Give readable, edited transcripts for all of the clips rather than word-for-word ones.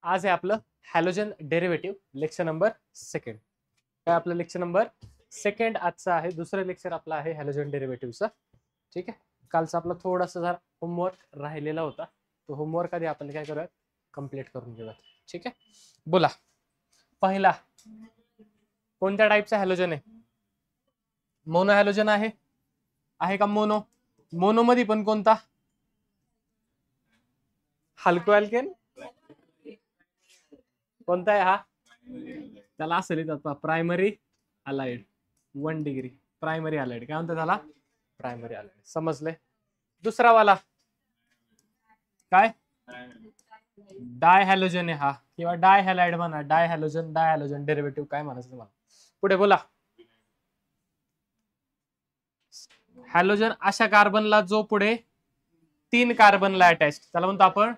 आज आहे आपलं हॅलोजन डेरिव्हेटिव्ह लेक्चर नंबर 2. काय आपलं लेक्चर नंबर 2 आजचं आहे. दुसरं लेक्चर आपलं आहे हॅलोजन डेरिव्हेटिव्हचं. ठीक आहे. कालचा आपला थोडासा जरा होमवर्क राहिलेला होता. तो होमवर्क आधी आपण काय करूयात, कंप्लीट करून घेऊयात. ठीक आहे. बोला, पहिला कोणत्या टाईपचा हॅलोजन आहे? मोनो हॅलोजन आहे का? मोनो मध्ये पण कोणता? हल्को अल्केन कोणता आहे हा? त्याला असं लिहितात primary allied 1 degree. Primary allied काय म्हणतात त्याला? Primary allied. समजले? दुसरा वाला काय? डाय हॅलोजन आहे हा, किंवा डाय हॅलाइड म्हणा. डाय हॅलोजन डेरिव्हेटिव्ह काय म्हणायचं तुम्हाला? पुढे बोला. हॅलोजन अशा कार्बनला जो पुढे 3 कार्बनला अटॅच, त्याला म्हणतो आपण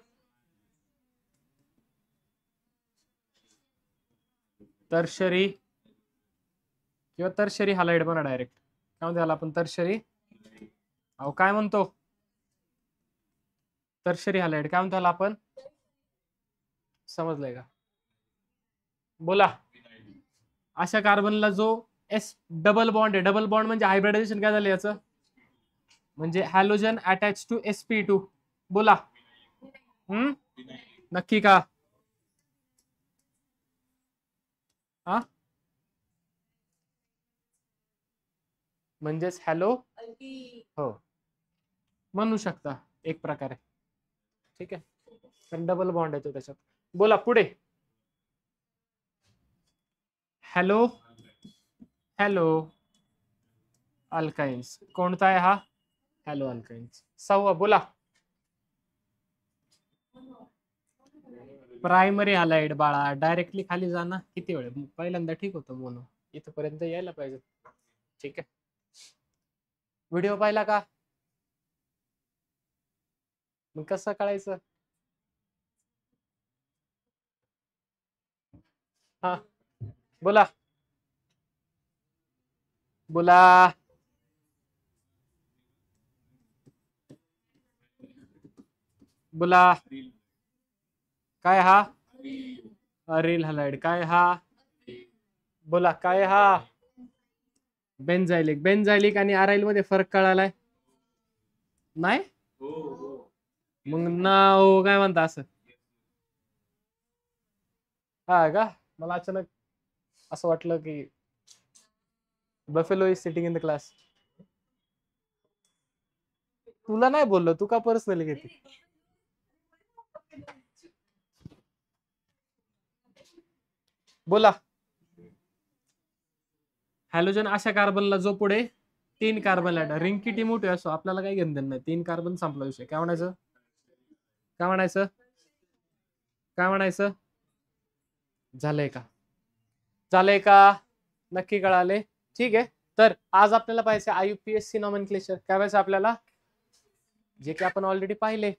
टर्शरी किंवा टर्शरी हॅलाइड म्हणा. डायरेक्ट काय म्हणतो त्याला आपण? टर्शरी. अहो काय म्हणतो? टर्शरी हॅलाइड काय म्हणतो त्याला आपण? समजलंय का? बोला. अशा कार्बनला जो एस डबल बॉन्ड आहे. डबल बॉन्ड म्हणजे हायब्रिडायझेशन काय झालं याचं? म्हणजे हॅलोजन अटॅच टू sp2. बोला. नक्की का? हा, म्हणजेच हॅलो हो म्हणू शकता एक प्रकारे. ठीक आहे. पण डबल बॉन्ड येतो त्याच्यात. बोला पुढे. हॅलो अल्काइन्स कोणता आहे हा? Hello alkynes. 6वा बोला. Primary halide. बाळा डायरेक्टली खाली जाना. किती वेळ? पहिल्यांदा ठीक होतं मोनो, इथपर्यंत यायला पाहिजे. ठीक आहे. व्हिडिओ पाहिला का? मग कसं कळायचं? हा बोला बोला. बोला. काय हा? Aryl halide. काय हा? बोला काय हा? बेंझायलिक आणि अराइल मध्ये फरक कळालाय? नाही मग नाव काय म्हणता असं? हा का? मला अचानक असं वाटलं की buffalo is sitting in the class. तुला नाही बोललो, तू का पर्सनली घेते? बोला. हॅलोजन अशा कार्बनला जो पुढे 3 कार्बन ऍड. रिंग किती मोठी असो आपल्याला काही घेणं नाही. 3 कार्बन संपला विषय. काय म्हणायचं? काय म्हणायचं? काय म्हणायचं? झालंय का? झालंय का? नक्की कळाले? ठीक आहे. तर आज आपल्याला पाहिजे IUPAC नॉमेनक्लेचर. काय पाहिजे आपल्याला? जे की आपण ऑलरेडी पाहिले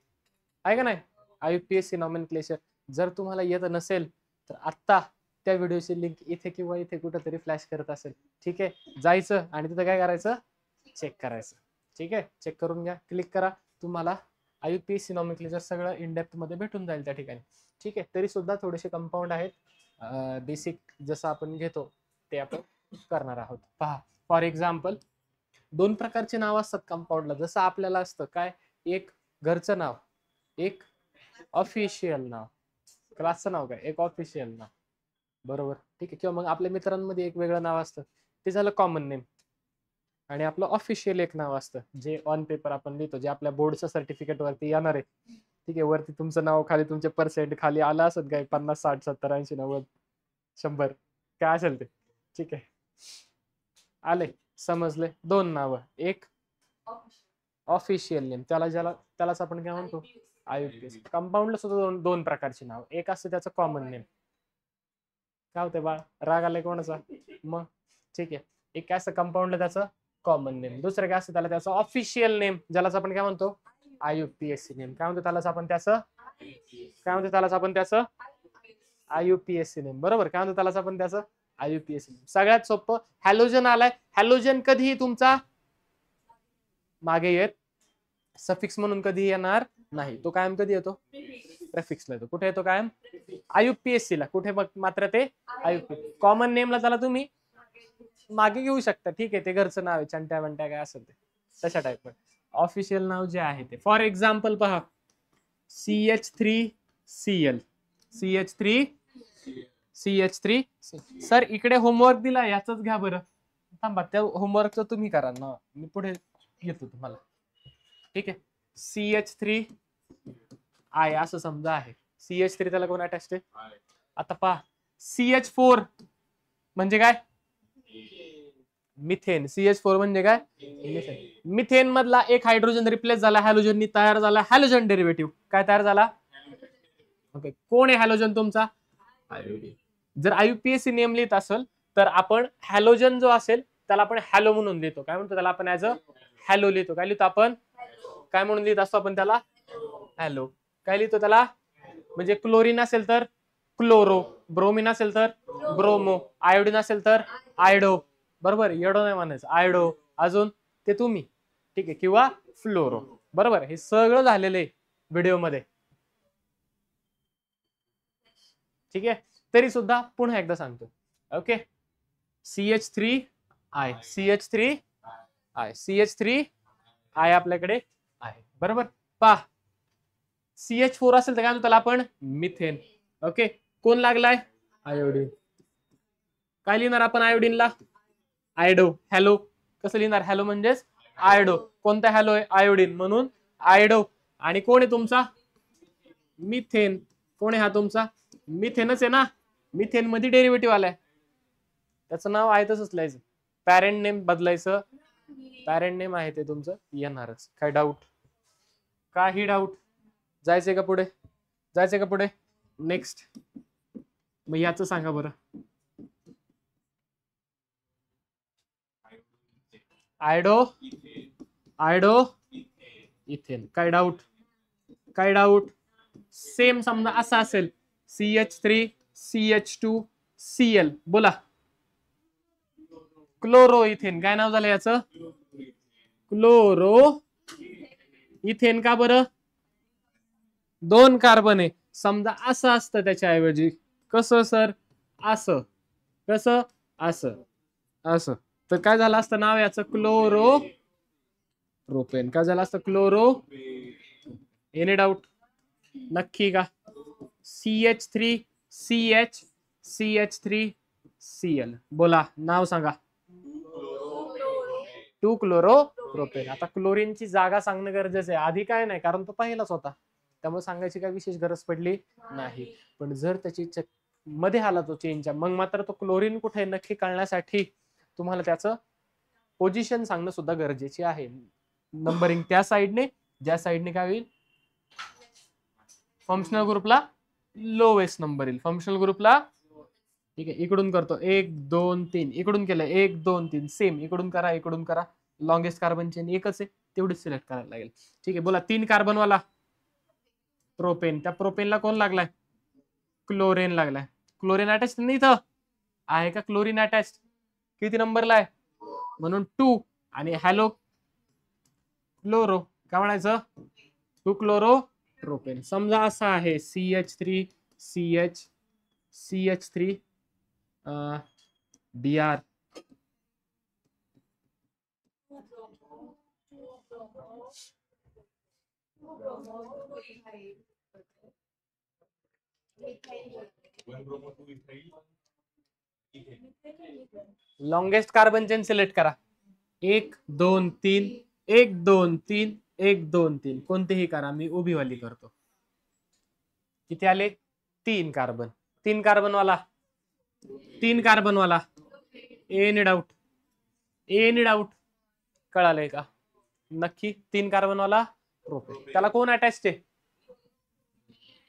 आहे का नाही? IUPAC nomenclature. जर तुम्हाला येत नसेल तर आत्ता त्या व्हिडिओची लिंक इथे किंवा इथे कुठेतरी फ्लॅश करत असेल. ठीक आहे. जायचं आणि तिथं काय करायचं? चेक करायचं. ठीक आहे. चेक करून घ्या. क्लिक करा. तुम्हाला IUPAC नॉमेनक्लेचर सगळं इन डेप्थ मध्ये भेटून जाईल त्या ठिकाणी. ठीक आहे. तरी सुद्धा थोडेसे कंपाऊंड आहेत. बेसिक जसं आपण घेतो ते आपण करणार आहोत. पहा, फॉर एक्झाम्पल 2 प्रकारचे नाव असतात कंपाऊंडला. जसं आपल्याला असतं काय? एक घरचं नाव, एक ऑफिशियल नाव. क्लासचं नाव काय? एक ऑफिशियल नाव. बरोबर. ठीक आहे. किंवा मग आपल्या मित्रांमध्ये एक वेगळं नाव असतं, ते झालं कॉमन नेम. आणि आपलं ऑफिशियल एक नाव असतं जे ऑन पेपर आपण लिहितो, जे आपल्या बोर्डचं सर्टिफिकेट वरती येणार आहे. ठीक आहे. वरती तुमचं नाव, खाली तुमचे पर्सेंट, खाली आलं असत काय 50 60 70 80 90 100 काय असेल ते. ठीक आहे. आले? समजले? 2 नावं. एक ऑफिशियल नेम, त्यालाच आपण काय म्हणतो? IUPAC. कंपाऊंडला सुद्धा 2 प्रकारची नाव. एक असतं त्याचं कॉमन नेम. काय होतंय बाळ? राग आलाय कोणाचा? मग ठीक आहे. एक काय असतं कंपाऊंडला त्याचं कॉमन नेम. दुसरं काय असतं त्याला त्याचं ऑफिशियल नेम, ज्यालाच आपण काय म्हणतो? IUPAC name. काय म्हणतो त्यालाच आपण त्याचं? काय म्हणतो त्यालाच आपण त्याचं? IUPAC name. बरोबर. काय म्हणतो त्यालाच आपण त्याचं? IUPAC name. सगळ्यात सोपं. हॅलोजन आलाय. हॅलोजन कधीही तुमचा मागे येत सफिक्स म्हणून कधी येणार नाही. तो कायम कधी येतो? प्रेफिक्सला येतो. कुठे येतो कायम? IUPAC ला कुठे मात्र ते IUPAC कॉमन नेमला त्याला तुम्ही मागे घेऊ शकता, ठीक आहे, ते घरचं नाव आहे, चंट्या वंट्या काय असेल ते तशा टाईप. ऑफिशियल नाव जे आहे ते फॉर एक्झाम्पल पहा, CH3Cl CH3 सर इकडे होमवर्क दिला याच घ्या बरं, थांबा त्या होमवर्कचं तुम्ही करा ना, मी पुढे येतो तुम्हाला, ठीक आहे. CH3I असं समजा आहे, CH3 त्याला कोण अटॅच आहे. आता पहा CH4 म्हणजे काय, मिथेन. CH4 म्हणजे काय, मिथेन मधला एक हायड्रोजन रिप्लेस झाला हॅलोजननी, तयार झाला हॅलोजन डेरिव्हेटिव्ह. काय तयार झाला, ओके. कोण आहे हॅलोजन तुमचा, आयोडीन. जर IUPAC नेम लिहित असेल तर आपण हॅलोजन जो असेल त्याला आपण हॅलो म्हणून लिहितो. काय म्हणतो त्याला आपण, ऍज अ हॅलो लिहितो. काय लिहितो आपण, काय म्हणून लिहित असतो आपण त्याला, हॅलो. काय लिहितो त्याला, म्हणजे क्लोरीन असेल तर क्लोरो, ब्रोमीन असेल तर ब्रोमो, आयोडीन असेल तर आयडो, बरोबर, येडो नाही म्हणायचं, आयडो. अजून ते तुम्ही, ठीक आहे, किंवा फ्लोरो, बरोबर. हे सगळं झालेलं आहे व्हिडिओमध्ये, ठीक आहे. तरी सुद्धा पुन्हा एकदा सांगतो, ओके. CH3I आपल्याकडे आहे, बरोबर. पहा CH4 असेल तर काय म्हणतो त्याला आपण, मिथेन, ओके. कोण लागलाय, आयोडीन. काय लिहिणार आपण आयोडीनला, आयडो, हॅलो. कसं लिहिणार, हॅलो म्हणजेच आयडो. कोणता हॅलो आहे, आयोडीन, म्हणून आयडो. आणि कोण आहे तुमचा, मिथेन. कोण आहे हा तुमचा, मिथेनच आहे ना, मिथेन मध्ये डेरिव्हेटिव्ह आलाय, त्याचं नाव आहे तसंच लिहायचं, पॅरेंट नेम बदलायचं, पॅरेंट नेम आहे ते तुमचं येणारच. काय डाऊट, काही डाऊट, जायचंय का पुढे, जायचंय का पुढे, नेक्स्ट. मग याचं सांगा बरं, आयडो इथेन. काय डाऊट, काय डाऊट. सेम समजा असा असेल, CH3CH2Cl, बोला, क्लोरो इथेन. काय नाव झालं याचं, क्लोरो इथेन. का बरं, 2 कार्बन आहे. समजा असं असतं त्याच्याऐवजी, कसं सर, असं, कसं, असं, असं, तर काय झालं असतं नाव याचं, क्लोरो प्रोपेन. काय झालं असतं, क्लोरो. एनी डाऊट, नक्की का. CH3CH3Cl, बोला, नाव सांगा, 2 क्लोरो प्रोपेन. आता क्लोरीनची जागा सांगणं गरजेचं आहे, आधी काय नाही, कारण तो पहिलाच होता, त्यामुळे सांगायची काय विशेष गरज पडली नाही. पण जर त्याची मध्ये आला तो चेंजच्या, मग मात्र तो क्लोरीन कुठे नक्की कळण्यासाठी तुम्हाला त्याचं पोझिशन सांगणं सुद्धा गरजेचे आहे. नंबरिंग त्या साईडने, ज्या साईडने काय होईल, फंक्शनल ग्रुपला लोवेस्ट नंबर येईल, फंक्शनल ग्रुपला, ठीक आहे. इकडून करतो 1 2 3, इकडून केलं 1 2 3, सेम इकडून करा, इकडून करा. लॉंगेस्ट कार्बन चेन एकच आहे, तेवढीच सिलेक्ट करायला लागेल, ठीक आहे. बोला, 3 कार्बन वाला प्रोपेन, त्या प्रोपेनला कोण लागलाय, क्लोरीन लागलाय. क्लोरीन अटॅच नाही इथं आहे का, क्लोरीन अटॅच किती नंबरला आहे, म्हणून 2. आणि हॅलो क्लोरो, काय म्हणायचं, 2 क्लोरो प्रोपेन. समजा असा आहे CH3 Br. Longest carbon chain select करा, 1 2 3 1 2 3 1 2 3, कोणतेही करा, मी उभी वाली करतो. किती आले, 3 कार्बन. 3 कार्बन वाला, 3 कार्बन वाला, एनी डाऊट, एनी डाऊट, कळालंय का, नक्की. 3 कार्बन वाला प्रोपेन, त्याला कोण अटॅच आहे,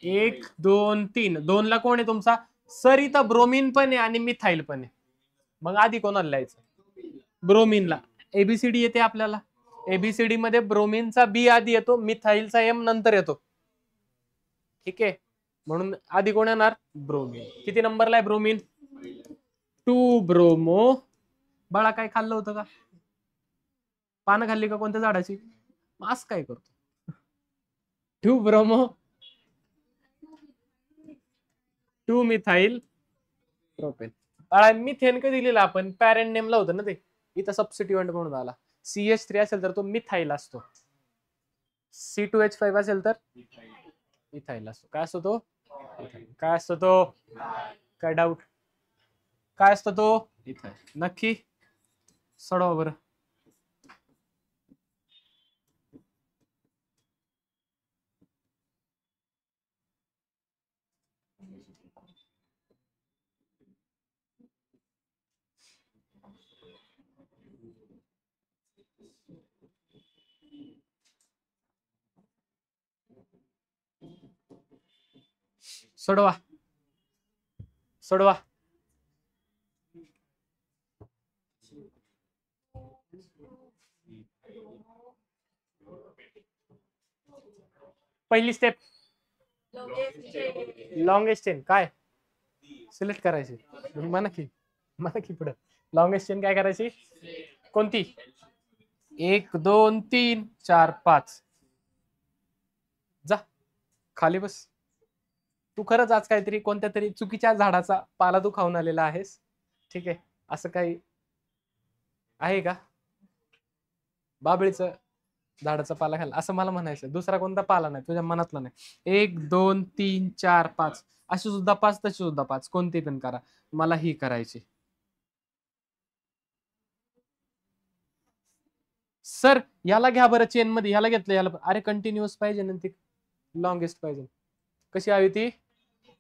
1 2 3, 2 ला कोण आहे तुमचा, सर इथं ब्रोमीन पण आहे आणि मिथाईल पण आहे, मग आधी कोणाला लिहायचं, ब्रोमीनला. एबीसीडी येते आपल्याला, एबीसीडी मध्ये ब्रोमीनचा बी आधी येतो, मिथाईलचा एम नंतर येतो, ठीक आहे. म्हणून आधी कोण येणार, ब्रोमीन. किती नंबरला आहे ब्रोमीन, 2 ब्रोमो. बाळा काय खाल्लं होतं का, पानं खाल्ली का कोणत्या झाडाची, मास्क काय करतो, 2 ब्रोमो 2 मिथाईल प्रोपेन. मिथेन कधी लिहिलं आपण? पॅरेंट नेमला होतं ना ते, इथं सबस्टिट्यूएंट म्हणून आला. CH3 असेल तर तो मिथाईल असतो, C2H5 असेल तर इथाईल असतो. काय असतो तो? काय असतो तो? काय डाऊट? काय असतो तो? इथाईल. नक्की सोडवा बरं. सोडवा सोडवा. पहिली स्टेप लॉंगेस्ट चेन काय सिलेक्ट करायची? म्हणा की पुढे लॉंगेस्ट चेन काय करायची? कोणती? 1 2 3 4 5. जा खाली बस. तू खरंच आज काहीतरी कोणत्या तरी चुकीच्या झाडाचा पाला तू खाऊन आलेला आहेस. ठीक आहे, असं काही आहे का? बाबळीचं झाडाचा पाला खाल्ला असं मला म्हणायचं. दुसरा कोणता पाला नाही तुझ्या मनातला नाही. 1 2 3 4 5 अशी सुद्धा 5 तशी सुद्धा 5, कोणती पण करा, मला ही करायची. सर याला घ्या बरं चेन मध्ये, याला घेतलं याला. अरे कंटिन्युअस पाहिजे ना, ती लॉंगेस्ट पाहिजे. कशी हवी ती?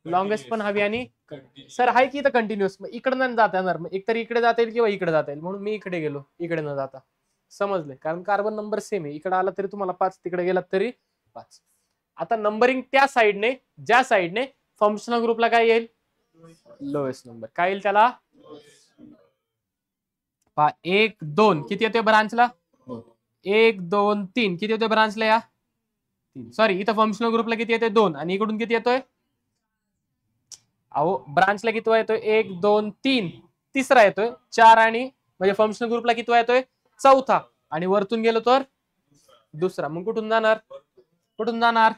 लॉंगेस्ट पण हवी आणि सर आहे की इथं कंटिन्युअस. मग इकडनं जाता येणार, मग एकतर इकडे जाता येईल किंवा इकडे जाता येईल, म्हणून मी इकडे गेलो, इकडे न जाता. समजले? कारण कार्बन नंबर सेम आहे, इकडे आला तरी तुम्हाला 5, तिकडे गेलात तरी 5. आता नंबरिंग त्या साईडने, ज्या साईडने फंक्शनल ग्रुपला काय येईल? Lowest number. काय येईल त्याला? 1 2 किती येतोय ब्रांचला? 1 2 3 किती येतोय ब्रांचला? या 3. सॉरी, इथं फंक्शनल ग्रुपला किती येतोय? 2. आणि इकडून किती येतोय? अहो ब्रांचला किती येतोय? 1 2 3. तिसरा येतोय 4. आणि म्हणजे फंक्शनल ग्रुपला किती येतोय? चौथा. आणि वरतून गेलो तर दुसरा. मग कुठून जाणार? कुठून जाणार?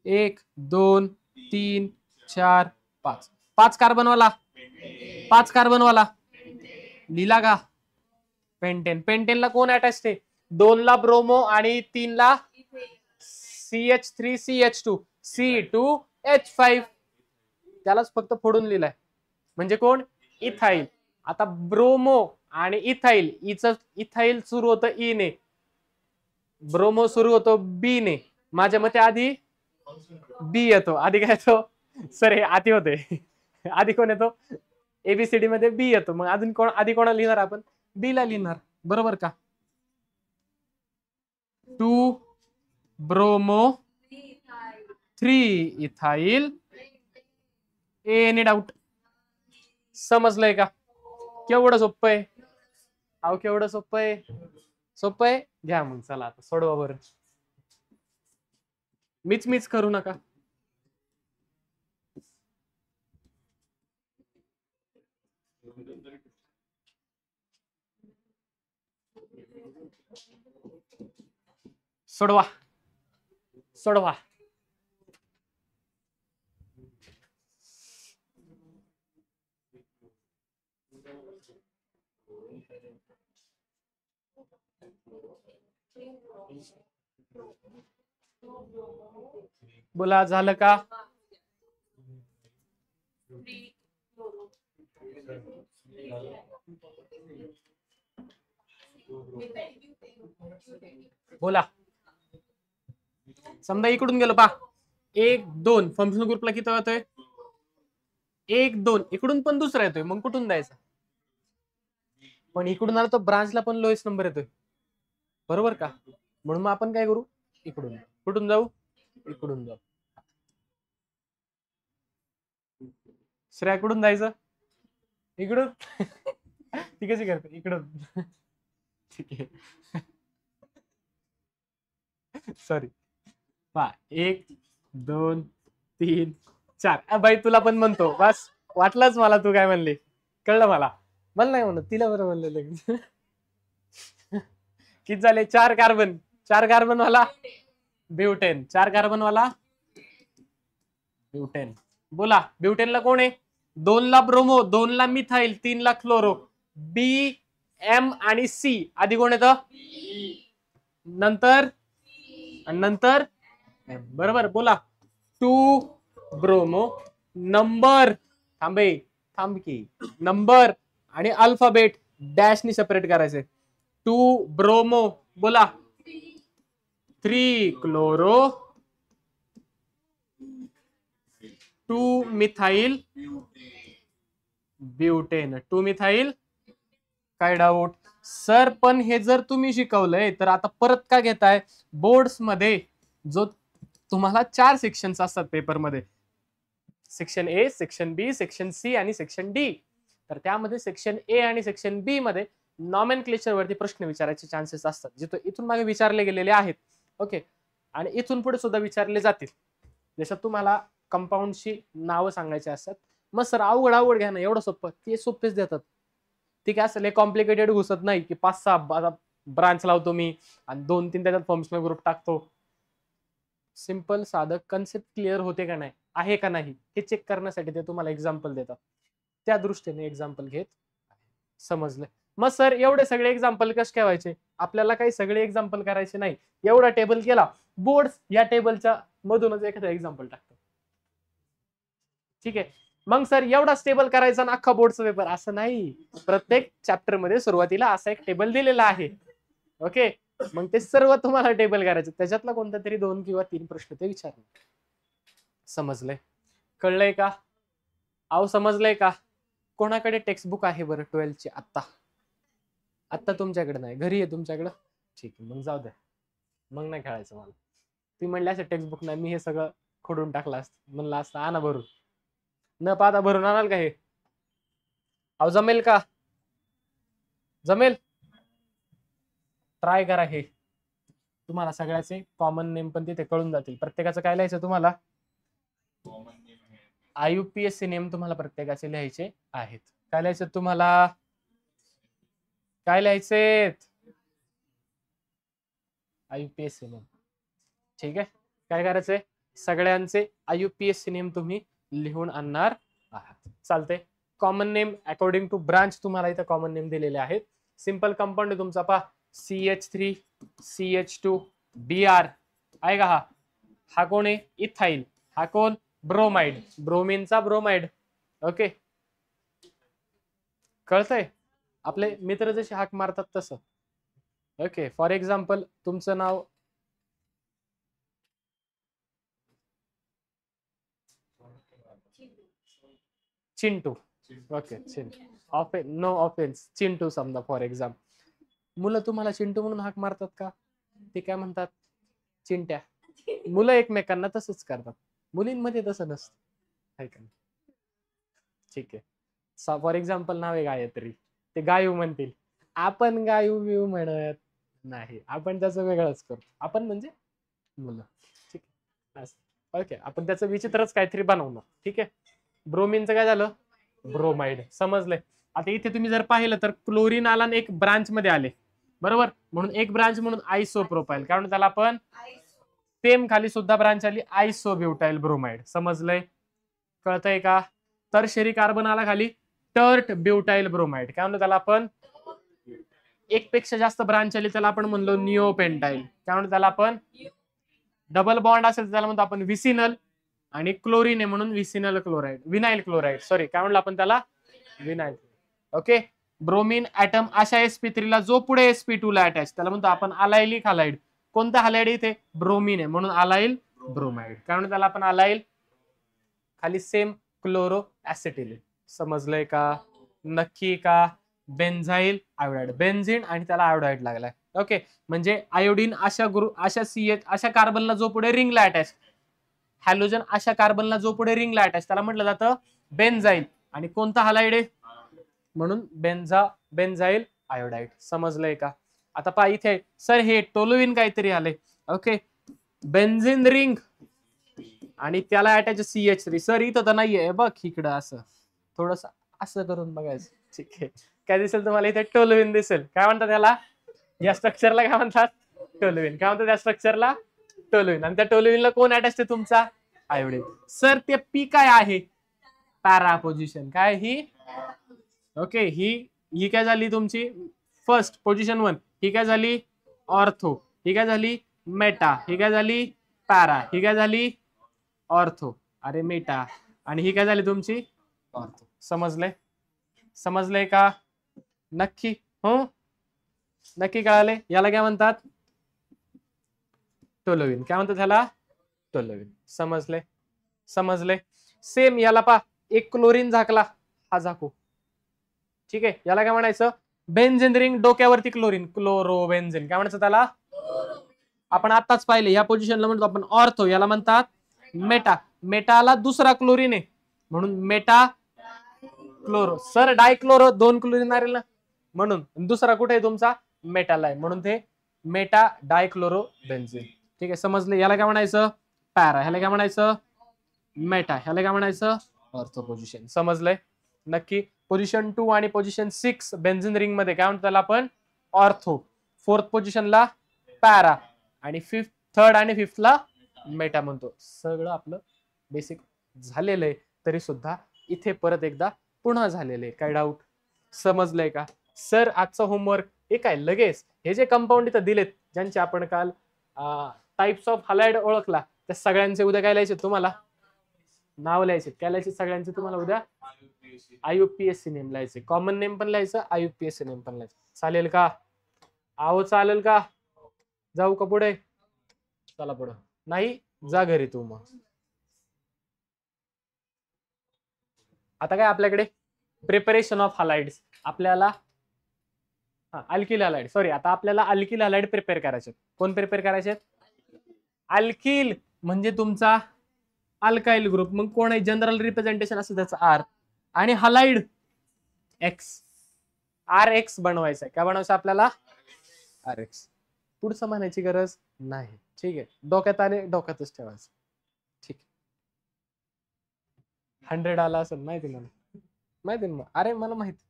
1 2 3 4 5. 5 कार्बनवाला, 5 कार्बनवाला लिहिला का? पेंटेन. पेंटेनला कोण अटॅच आहे? 2 ला ब्रोमो आणि 3 ला CH3CH2 C2H5. त्यालाच फक्त फोडून लिहिलाय. म्हणजे कोण? इथाईल. आता ब्रोमो आणि इथाईल, इथाईल सुरू होतं ई ने, ब्रोमो सुरू होतो बी ने. माझ्या मते आधी बी येतो. आधी काय येतो? सर हे आधी होते. आधी कोण येतो? एबीसीडी मध्ये बी येतो. मग अजून कोण आधी कोणाला लिहिणार आपण? बी ला लिहिणार. बरोबर का? 2 ब्रोमो 3 इथाईल. Any doubt? समजलंय का? केवढं सोपं आहे? अहो केवढं सोपं आहे? सोपं आहे. घ्या मग चला आता सोडवा बरं. मीच करू नका. सोडवा सोडवा. बोला झालं का? बोला. समजा इकडून गेलो पा 1 2 फंक्शनल ग्रुपला किती येतोय? 1 2. इकडून पण दुसरा येतोय, मग कुठून जायचं? पण इकडून आला तर ब्रांचला पण लोएस्ट नंबर येतोय. बरोबर का? म्हणून मग आपण काय करू? इकडून. कुठून जाऊ? इकडून जाऊ. श्रेया कुठून जायचं? इकडून. ती कशी करते? इकडून. ठीक आहे. सॉरी. 1 2 3 4. बाई तुला पण म्हणतो बस. वाटलंच मला तू काय म्हणली. कळलं मला. मला नाही म्हणत, तिला बरं म्हणलं. किती झाले? 4 कार्बन. 4 कार्बन वाला ब्युटेन. 4 कार्बन वाला ब्युटेन. बोला ब्युटेनला कोण आहे? 2 ला ब्रोमो, 2 ला मिथाईल, 3 ला क्लोरो. बी, एम आणि सी आधी कोण येतं? नंतर नंतर बरोबर. बोला 2 ब्रोमो नंबर, थांब की नंबर आणि अल्फाबेट डॅशनी सेपरेट करायचे. 2 ब्रोमो, बोला 3 क्लोरो, 2 मिथाईल ब्युटेन, 2 मिथाईल. काय डाऊट सर? पण हे जर तुम्ही शिकवलंय तर आता परत का घेताय? बोर्ड्स मध्ये जो तुम्हाला 4 सेक्शन्स असतात पेपरमध्ये, section A, section B, section C आणि सेक्शन डी. तर त्यामध्ये सेक्शन ए आणि सेक्शन बी मध्ये नॉमेनक्लेचर वरती प्रश्न विचारायचे चान्सेस असतात, जे तो इथून मागे विचारले गेलेले आहेत. ओके, आणि इथून पुढे सुद्धा विचारले जातील. जसं तुम्हाला कंपाऊंडची नावं सांगायची असतात, मग सर अवघड घ्या ना, एवढं सोपं, ते सोपेच देतात. ठीक आहे, असं कॉम्प्लिकेटेड घुसत नाही की 5-6 ब्रांच लावतो मी आणि 2-3 त्याच्यात फंक्शनल ग्रुप टाकतो. सिंपल साधं कन्सेप्ट क्लिअर होते का नाही, आहे का नाही हे चेक करण्यासाठी ते तुम्हाला एक्झाम्पल देतात. त्या दृष्टीने एक्झाम्पल घेत. समजलं? मग सर एवढे सगळे एक्झाम्पल कसे ठेवायचे? आपल्याला काही सगळे एक्झाम्पल करायचे नाही. एवढा टेबल केला, बोर्ड या टेबलच्या मधूनच एखादा एक्झाम्पल टाकतो. ठीक आहे. मग सर एवढाच टेबल करायचा ना अख्खा बोर्डचा पेपर? असं नाही. प्रत्येक चॅप्टर मध्ये सुरुवातीला असा एक टेबल दिलेला आहे. ओके, मग ते सर्व तुम्हाला टेबल करायचं, त्याच्यातला कोणता तरी 2 किंवा 3 प्रश्न ते विचारणार. समजलंय? कळलंय का? अहो समजलंय का? कोणाकडे टेक्स्टबुक आहे बरं 12ची? आत्ता तुमच्याकडे नाही, घरी आहे तुमच्याकडं? ठीक आहे, मग जाऊ द्या, मग नाही खेळायचं मला. ती म्हणली असं टेक्स्टबुक नाही, मी हे सगळं खोडून टाकलं असतं, म्हणलं असतं आणा भरून. न पाहता भरून आणाल का हे? अहो जमेल का? जमेल? ट्राय करा. हे तुम्हाला सगळ्याचे कॉमन नेम पण तिथे कळून जातील. प्रत्येकाचं काय लिहायचं तुम्हाला? IUPAC नेम तुम्हाला प्रत्येकाचे लिहायचे आहेत. काय लिहायचं तुम्हाला? काय लिहायचे? IUPAC name. ठीक आहे, काय करायचंय? सगळ्यांचे IUPAC नेम तुम्ही लिहून आणणार आहात. चालते. Common name according to branch तुम्हाला इथं कॉमन नेम दिलेले आहेत. सिंपल कंपाऊंड तुमचा पहा, CH3 CH2 Br आहे का? हा कोण आहे? इथाईल. हा कोण? Bromide, ब्रोमीनचा bromide. ओके, कळतंय? आपले मित्र जसे हाक मारतात तसं. ओके, फॉर एक्झाम्पल तुमचं नाव Chintu. Okay, Chintu. No offence, Chintu समजा फॉर एक्झाम्पल. मुलं तुम्हाला चिंटू म्हणून हाक मारतात का? ते काय म्हणतात? चिंट्या. मुलं एकमेकांना तसंच करतात, मुलींमध्ये तसं नसतं. ठीक आहे, फॉर एक्झाम्पल नाव आहे गायत्री, ते गायू म्हणतील. आपण गायू बिऊ म्हणत नाही, आपण त्याचं वेगळंच करतो. आपण म्हणजे मुलं. ठीक आहे, ओके, आपण त्याचं विचित्रच काहीतरी बनवणार. ठीक आहे. ब्रोमीनचं काय झालं? ब्रोमाइड. समजलंय? आता इथे तुम्ही जर पाहिलं तर क्लोरीन आला आणि एक ब्रांच मध्ये आले, बरोबर, म्हणून एक ब्रांच म्हणून आयसोप्रोपाईल, कारण त्याला आपण सेम खाली सुद्धा ब्रांच आली आयसोब्युटाइल ब्रोमाइड. समजलंय? कळतंय का? टर्शरी कार्बन आला खाली टर्ट ब्युटाइल ब्रोमाइड, काय म्हणतो त्याला आपण? एक पेक्षा जास्त ब्रांच आली त्याला आपण म्हणलो निओपेंटाइल, काय म्हणतो त्याला आपण? डबल बॉन्ड असेल त्याला म्हणतो आपण विसिनल, आणि क्लोरीन आहे म्हणून vicinal chloride, vinyl chloride, sorry काय म्हणलं आपण त्याला? विनाइल. ओके, ब्रोमीन ऍटम अशा sp3 ला जो पुढे sp2 ला अटॅच त्याला म्हणतो आपण अलायलिक हलाइड. कोणता हलाइड इथे? ब्रोमीन आहे म्हणून अलाइल ब्रोमाइड, काय म्हणतो त्याला आपण? अलाइल. खाली सेम क्लोरो ऍसिटिलिन. समजलंय का? नक्की का? बेन्झाईल आयोडाइड, बेन्झिन आणि त्याला आयोडाइड लागलाय. ओके, म्हणजे आयोडीन अशा अशा कार्बनला जो पुढे रिंगला अटॅच, हॅलोजन अशा कार्बनला जो पुढे रिंगला अटॅच त्याला म्हटलं जातं बेन्झाईल. आणि कोणता हलाइड आहे? म्हणून बेन्झाईल आयोडाइड. समजलंय का? आता पहा इथे सर हे टोलुइन काहीतरी आले. ओके, बेन्झिन रिंग आणि त्याला अटॅच CH3. सर इथं तर नाहीये, बघ इकडं असं थोडस असं करून बघायचं. ठीक आहे, काय दिसेल तुम्हाला इथे? टोलुइन दिसेल. काय म्हणतात त्याला? या स्ट्रक्चरला काय म्हणतात? टोलुइन. काय म्हणतात त्या स्ट्रक्चरला? टोलुइन. आणि त्या टोलुइनला कोण अटॅच आहे तुमचा? आयोडीन. सर ते पी काय आहे? Para position. काय ही? ओके, ही काय झाली तुमची फर्स्ट पोझिशन 1. ही काय झाली? ऑर्थो. ही काय झाली? मेटा. ही काय झाली? पॅरा. ही काय झाली? ऑर्थो. अरे मेटा. आणि ही काय झाली तुमची? ऑर्थो. समजलंय? समजलंय का? नक्की हो, नक्की कळाले? याला काय म्हणतात? टोलोविन. काय म्हणतात ह्याला? टोलोविन. समजले? समजले? सेम याला पा, एक क्लोरीन झाकला, हा झाकू. ठीक आहे, याला काय म्हणायचं? बेन्झीन रिंग, डोक्यावरती क्लोरीन, क्लोरोबेन्झीन. काय म्हणायचं त्याला? आपण आताच पाहिले या पोझिशनला म्हणतो आपण ऑर्थो, याला म्हणतात मेटा. मेटाला दुसरा क्लोरीन आहे म्हणून मेटा क्लोरो. सर डायक्लोरो 2 क्लोरीन आले ना, म्हणून दुसरा कुठे आहे तुमचा? मेटाला आहे, म्हणून ते मेटा डायक्लोरो बेन्झीन. ठीक आहे, समजले? याला काय म्हणायचं? पॅरा. ह्याला काय म्हणायचं? मेटा. ह्याला काय म्हणायचं? Ortho position. समजलंय? नक्की. पोझिशन 2 आणि पोझिशन 6 बेन्झीन रिंग मध्ये काय म्हणतो त्याला आपण? ऑर्थो. 4th पोझिशनला पॅरा आणि 3rd आणि 5th ला मेटा म्हणतो. सगळं आपलं बेसिक झालेलं आहे, तरी सुद्धा इथे परत एकदा पुन्हा झालेलं आहे. काय डाऊट? समजलंय का? सर आजचं होमवर्क हे काय लगेच हे जे कंपाऊंड इथं दिलेत, ज्यांचे आपण काल टाइप्स ऑफ हलाइड ओळखला, त्या सगळ्यांचे उद्या काय लिहायचे तुम्हाला? नाव लिहायचे. काय लिहायचे सगळ्यांचे तुम्हाला उद्या? IUPAC नेम लिहायचे. कॉमन नेम पण लिहायचं, IUPAC नेम पण लिहायचं. चालेल का? आहो चालेल का? जाऊ का पुढे? चला पुढे. नाही जा घरी तू मग. आता काय आपल्याकडे? Preparation of halides. आपल्याला अल्किल हलाइड, सॉरी, आता आपल्याला अल्किल हलाइड प्रिपेअर करायचे. कोण प्रिपेअर करायचे? अल्किल म्हणजे तुमचा अल्काइल ग्रुप. मग कोण आहे? जनरल रिप्रेझेंटेशन असं त्याचं आर. आणि हलाइड एक्स. RX बनवायचं आहे. काय बनवायचं आपल्याला? RX. पुढचं म्हणायची गरज नाही. ठीक आहे, डोक्यात आणि डोक्यातच ठेवायचं. ठीक आहे. 100 आला असेल माहिती मला, माहिती ना. अरे मला माहिती.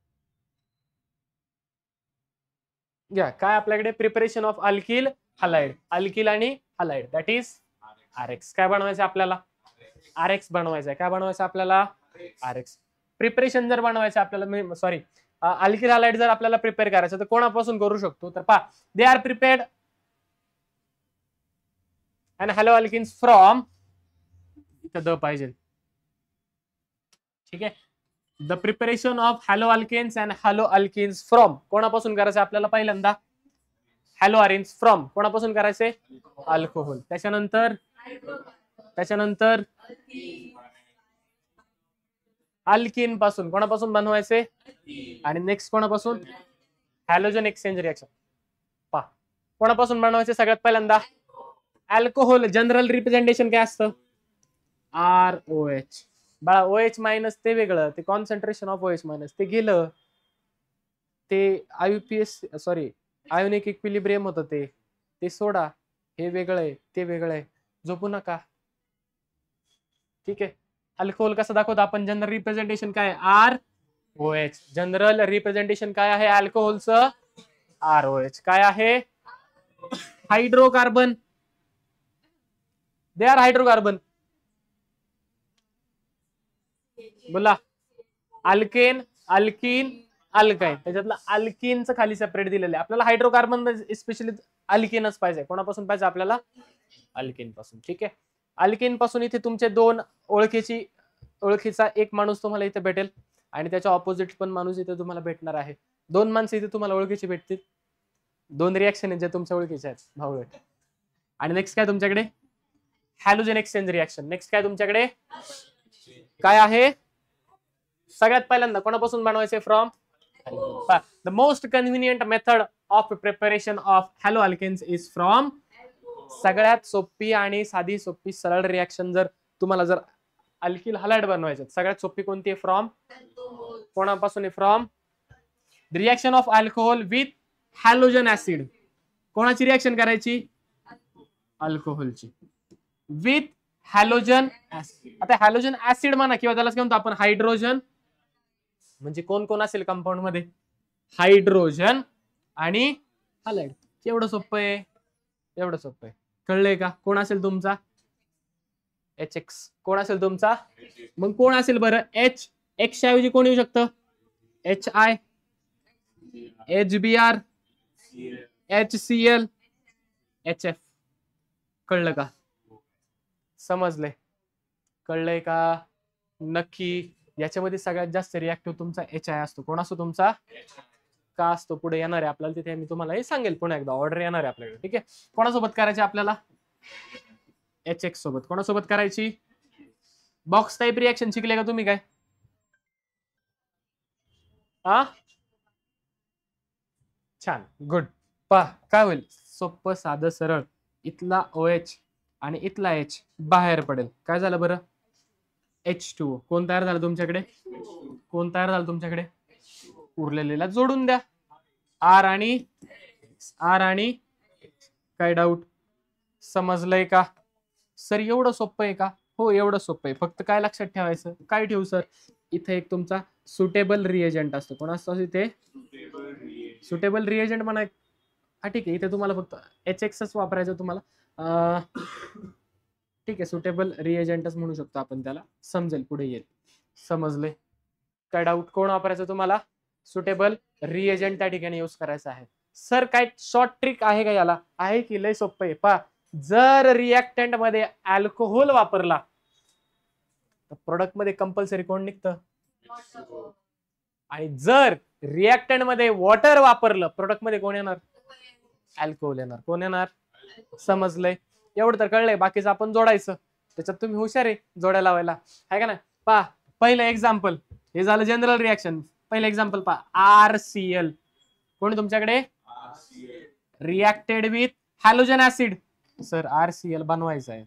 या काय आपल्याकडे? Preparation of alkyl halide. Alkyl आणि हलाइड दॅट इज RX. काय बनवायचं आपल्याला? RX बनवायचं आहे. काय बनवायचं आपल्याला? RX. प्रिपरेशन जर बनावायचं आपल्याला, सॉरी, अल्किल हलाइड जर आपल्याला प्रिपेअर करायचं तर कोणापासून करू शकतो? तर पहा, they are prepared and halo alkenes from, इथं द पाहिजे. ठीक आहे, the preparation of hello alkanes and halo alkenes from कोणापासून करायचं आपल्याला? पहिल्यांदा हॅलो अरेन्स फ्रॉम कोणापासून करायचे? अल्कोहोल. त्याच्यानंतर अल्किन पासून. कोणापासून बनवायचे? आणि नेक्स्ट कोणापासून? Halogen exchange reaction. पहा, कोणापासून बनवायचे? सगळ्यात पहिल्यांदा अल्कोहोल. जनरल रिप्रेझेंटेशन काय असतं? ROH. बाळा OH मायनस ते वेगळं, ते कॉन्सन्ट्रेशन ऑफ OH मायनस ते गेलं. ते IUPAC, सॉरी, आयोनिक इक्विलिब्रियम होतं ते सोडा. हे वेगळं आहे, ते वेगळं आहे. झोपू नका. ठीक आहे, अल्कोहोल कसं दाखवतो आपण? जनरल रिप्रेझेंटेशन काय? ROH. जनरल रिप्रेझेंटेशन काय आहे अल्कोहोलचं? ROH. काय आहे? हायड्रोकार्बन. They are hydrocarbon. बोला. Alkane, alkene, alkyne. त्याच्यातलं अल्किनचं खाली सेपरेट दिलेलं आहे. आपल्याला हायड्रोकार्बन स्पेशली अल्किनच पाहिजे. कोणापासून पाहिजे आपल्याला? अल्किन पासून. ठीक आहे, अल्किन पासून इथे तुमचे 2 ओळखीचा एक माणूस तुम्हाला इथे भेटेल आणि त्याच्या ऑपोजिट पण माणूस इथे तुम्हाला भेटणार आहे. 2 माणसं इथे तुम्हाला ओळखीची भेटतील. 2 रिएक्शन आहेत जे तुमच्या ओळखीचे आहेत, भाऊ. आणि नेक्स्ट काय तुमच्याकडे? Halogen exchange reaction. नेक्स्ट काय तुमच्याकडे? काय आहे? सगळ्यात पहिल्यांदा कोणापासून बनवायचे? From. The most convenient method of preparation of hello alkanes is from. सगळ्यात सोपी आणि साधी सोपी सरळ रिएक्शन जर तुम्हाला जर अल्किल हलाइड बनवायचे, सगळ्यात सोपी कोणती आहे? फ्रॉम. कोणापासून आहे? From. Reaction of alcohol with halogen acid. कोणाची रिएक्शन करायची? अल्कोहोलची विथ हॅलोजन ऍसिड. आता हॅलोजन ऍसिड म्हणा किंवा त्याला काय म्हणतो आपण? हायड्रोजन. म्हणजे कोण कोण असेल कंपाऊंड मध्ये? हायड्रोजन आणि हलाइड. एवढं सोपं आहे, एवढं सोपं आहे. कळलंय का? कोण असेल तुमचा? HX कोण असेल तुमचा? मग कोण असेल बरं? X ऐवजी कोण येऊ शकतं? HI, HBr, HCl, HF. कळलं का? समजलंय? कळलंय का? नक्की. याच्यामध्ये सगळ्यात जास्त रिॲक्टिव्ह तुमचा HI असतो. कोण असतो तुमचा? का असतो? पुढे येणार आहे आपल्याला, तिथे मी तुम्हाला हे सांगेल पुन्हा एकदा. ऑर्डर येणार आहे आपल्याकडे. ठीक आहे. कोणासोबत करायची आपल्याला? HX सोबत. कोणासोबत करायची? बॉक्स टाईप रिॲक्शन शिकले का तुम्ही? काय हा? छान, गुड. पहा काय होईल, सोपं साधं सरळ. इथला OH आणि इथला H बाहेर पडेल. काय झालं बरं? H2O. कोण तयार झालं तुमच्याकडे? कोण तयार झालं तुमच्याकडे? उरलेला जोडून द्या. R आणि काय डाऊट? समजलंय का? सर एवढं सोपं आहे का? हो, एवढं सोपं आहे. फक्त काय लक्षात ठेवायचं? काय ठेवू सर? इथे एक तुमचा सुटेबल रिएजंट असतो. कोण असतो इथे? सुटेबल रिएजंट म्हणा. हा ठीक आहे. इथे तुम्हाला फक्त HXच वापरायचं तुम्हाला. ठीक आहे, सुटेबल रिएजंटच म्हणू शकतो आपण त्याला. समजेल पुढे येईल. समजले? काय डाऊट? कोण वापरायचं तुम्हाला? सुटेबल रिएजंट त्या ठिकाणी यूज करायचा आहे. सर काय शॉर्ट ट्रिक आहे का याला? आहे की लय सोपं आहे. पहा, जर रिएक्टंट मध्ये अल्कोहोल वापरला तर प्रोडक्ट मध्ये कंपल्सरी कोण निघतं? आणि जर रिएक्टंट मध्ये वॉटर वापरलं, प्रोडक्ट मध्ये कोण येणार? अल्कोहोल येणार. कोण येणार? समजलंय? एवढं तर कळलंय. बाकीचं आपण जोडायचं. त्याच्यात तुम्ही हुशार आहे जोड्या लावायला, आहे का ना? पहा, पहिलं एक्झाम्पल हे झालं जनरल रिएक्शन. पहिलं एक्झाम्पल पहा, RCl. कोण तुमच्याकडे? Reacted with halogen acid. Sir RCl बनवायचं आहे.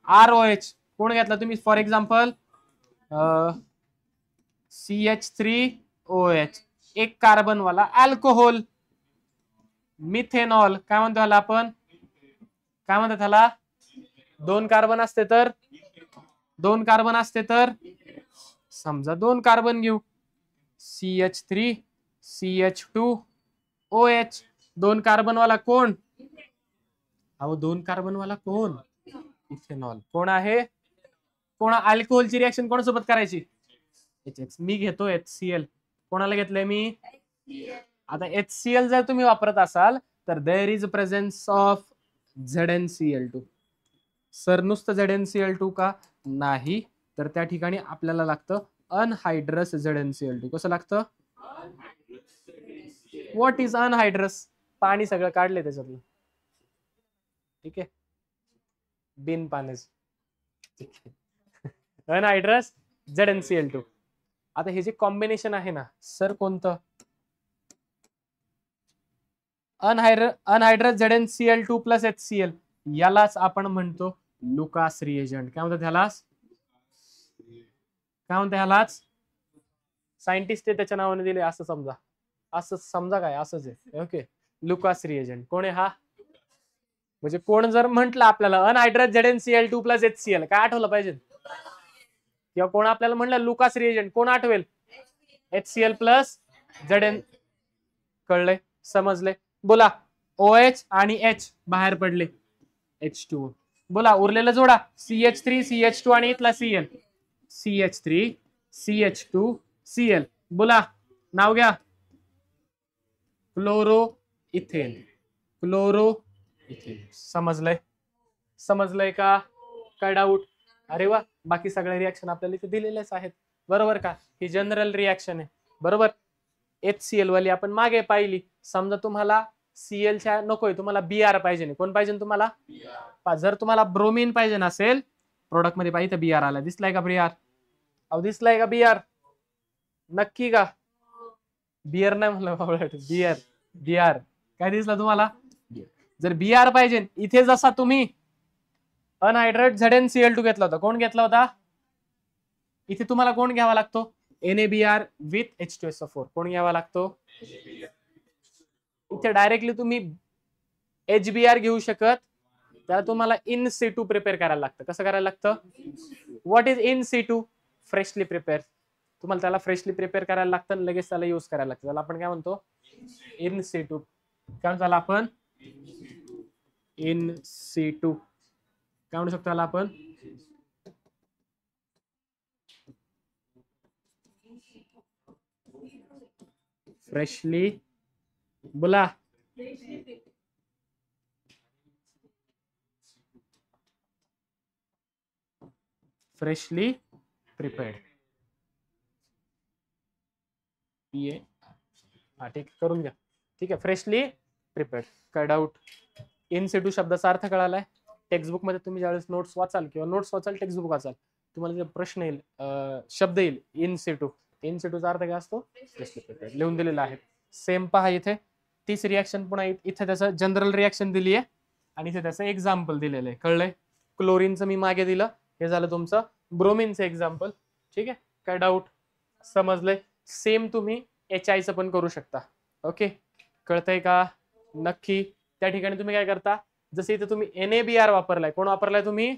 ROH कोण घेतला तुम्ही? फॉर एक्झाम्पल CH3OH, एक कार्बन वाला अल्कोहोल. मिथेनॉल काय म्हणतो ह्याला आपण? काय म्हणतात ह्याला? दोन कार्बन असते तर समजा दोन कार्बन घेऊ. CH3 CH2OH. दोन कार्बन वाला कोण? अहो, दोन कार्बन वाला कोण? इथेनॉल. कोण आहे? कोण? अल्कोहोलची रिएक्शन कोणासोबत करायची? HX. मी घेतो HCl. कोणाला घेतलंय मी? आता HCl जर तुम्ही वापरत असाल तर there is presence of ZnCl2. Sir नुसतं ZnCl2 का? नाही, तर त्या ठिकाणी आपल्याला लागतं अनहायड्रस ZnCl2. कसं लागतं? What is anhydrous? पाणी सगळं काढलंय त्याच्यातलं. ठीक आहे, बिन पाण्याचं. अनहायड्रस ZnCl2. आता हे जे कॉम्बिनेशन आहे ना सर, कोणतं? अनहायड्रस ZnCl2 प्लस HCl. यालाच आपण म्हणतो लुकास रिएजंट. काय म्हणतात ह्यालाच? काय म्हणतात ह्यालाच? सायंटिस्ट त्याच्या नावाने दिले असं समजा. असं समजा, काय असंच आहे. Okay, Lucas reagent. कोण आहे हा? म्हणजे कोण जर म्हटलं आपल्याला अनहायड्रस ZnCl2 प्लस HCl, काय आठवलं पाहिजे? किंवा कोण आपल्याला म्हणलं लुकास रिएजंट, कोण आठवेल? HCl plus Zn. कळलंय? समजले? बोला. OH आणि H बाहेर पडले. H2O. बोला, उरलेलं जोडा. CH3 CH2 आणि इथला Cl. CH3 CH2 Cl. बोला, नाव घ्या. Chloro ethane. Chloro ethane. समजलंय का? काय डाऊट? अरे वा, बाकी सगळ्या रिएक्शन आपल्याला इथे दिलेलेच आहेत, बरोबर का? ही जनरल रिएक्शन आहे, बरोबर. HCl वाली आपण मागे पाहिली. समजा तुम्हाला Cl च्या नकोय, तुम्हाला Br पाहिजे. कोण पाहिजे तुम्हाला? जर तुम्हाला ब्रोमीन पाहिजे नसेल प्रोडक्ट मध्ये, पाहिजे Br आला. दिसलाय का Br? अहो, दिसलाय का Br? नक्की का? बियर नाही म्हणलं, बियर. काय दिसला तुम्हाला? जर Br पाहिजे, इथे जसा तुम्ही अनहायड्रेट ZnCl2 घेतला होता, कोण घेतला होता? इथे तुम्हाला कोण घ्यावा लागतो? NaBr with H2SO4. कोण घ्यावा लागतो? इथे डायरेक्टली तुम्ही HBr घेऊ शकत. त्याला तुम्हाला इन सिटू प्रिपेअर करायला लागतं. कसं करायला लागतं? What is in Situ? Freshly prepare. तुम्हाला त्याला फ्रेशली प्रिपेअर करायला लागतं, लगेच त्याला यूज करायला लागतं. त्याला आपण काय म्हणतो? इन सिटू. काय म्हणतो त्याला आपण? इन सिटू. काय म्हणू शकतो त्याला आपण? फ्रेशली बोला. Freshly prepared. हा ठीक करून घ्या. ठीक आहे, फ्रेशली प्रिपेअर्ड. काय डाऊट? इन सिटू शब्दाचा अर्थ कळालाय? टेक्स्टबुक मध्ये तुम्ही ज्यावेळेस नोट्स वाचाल किंवा नोट्स वाचाल टेक्स्टबुक वाचाल, तुम्हाला जे प्रश्न येईल, शब्द येईल इन सिटू. इन सिटूचा अर्थ काय असतो? फ्रेशली प्रिपेअर्ड लिहून दिलेला आहे. सेम पहा इथे तीच रिॲक्शन पुन्हा इथे त्याचं जनरल रिॲक्शन दिली आहे आणि इथे त्याचं एक्झाम्पल दिलेलं आहे. कळलंय? क्लोरीनचं मी मागे दिलं, हे झालं तुमचं ब्रोमिनचं एक्झाम्पल. ठीक आहे, काय डाऊट? समजलंय? सेम तुम्ही HI चं पण करू शकता. ओके, कळतंय का? नक्की. त्या ठिकाणी तुम्ही काय करता, जसे इथे तुम्ही NaBr वापरलाय, कोण वापरलाय तुम्ही?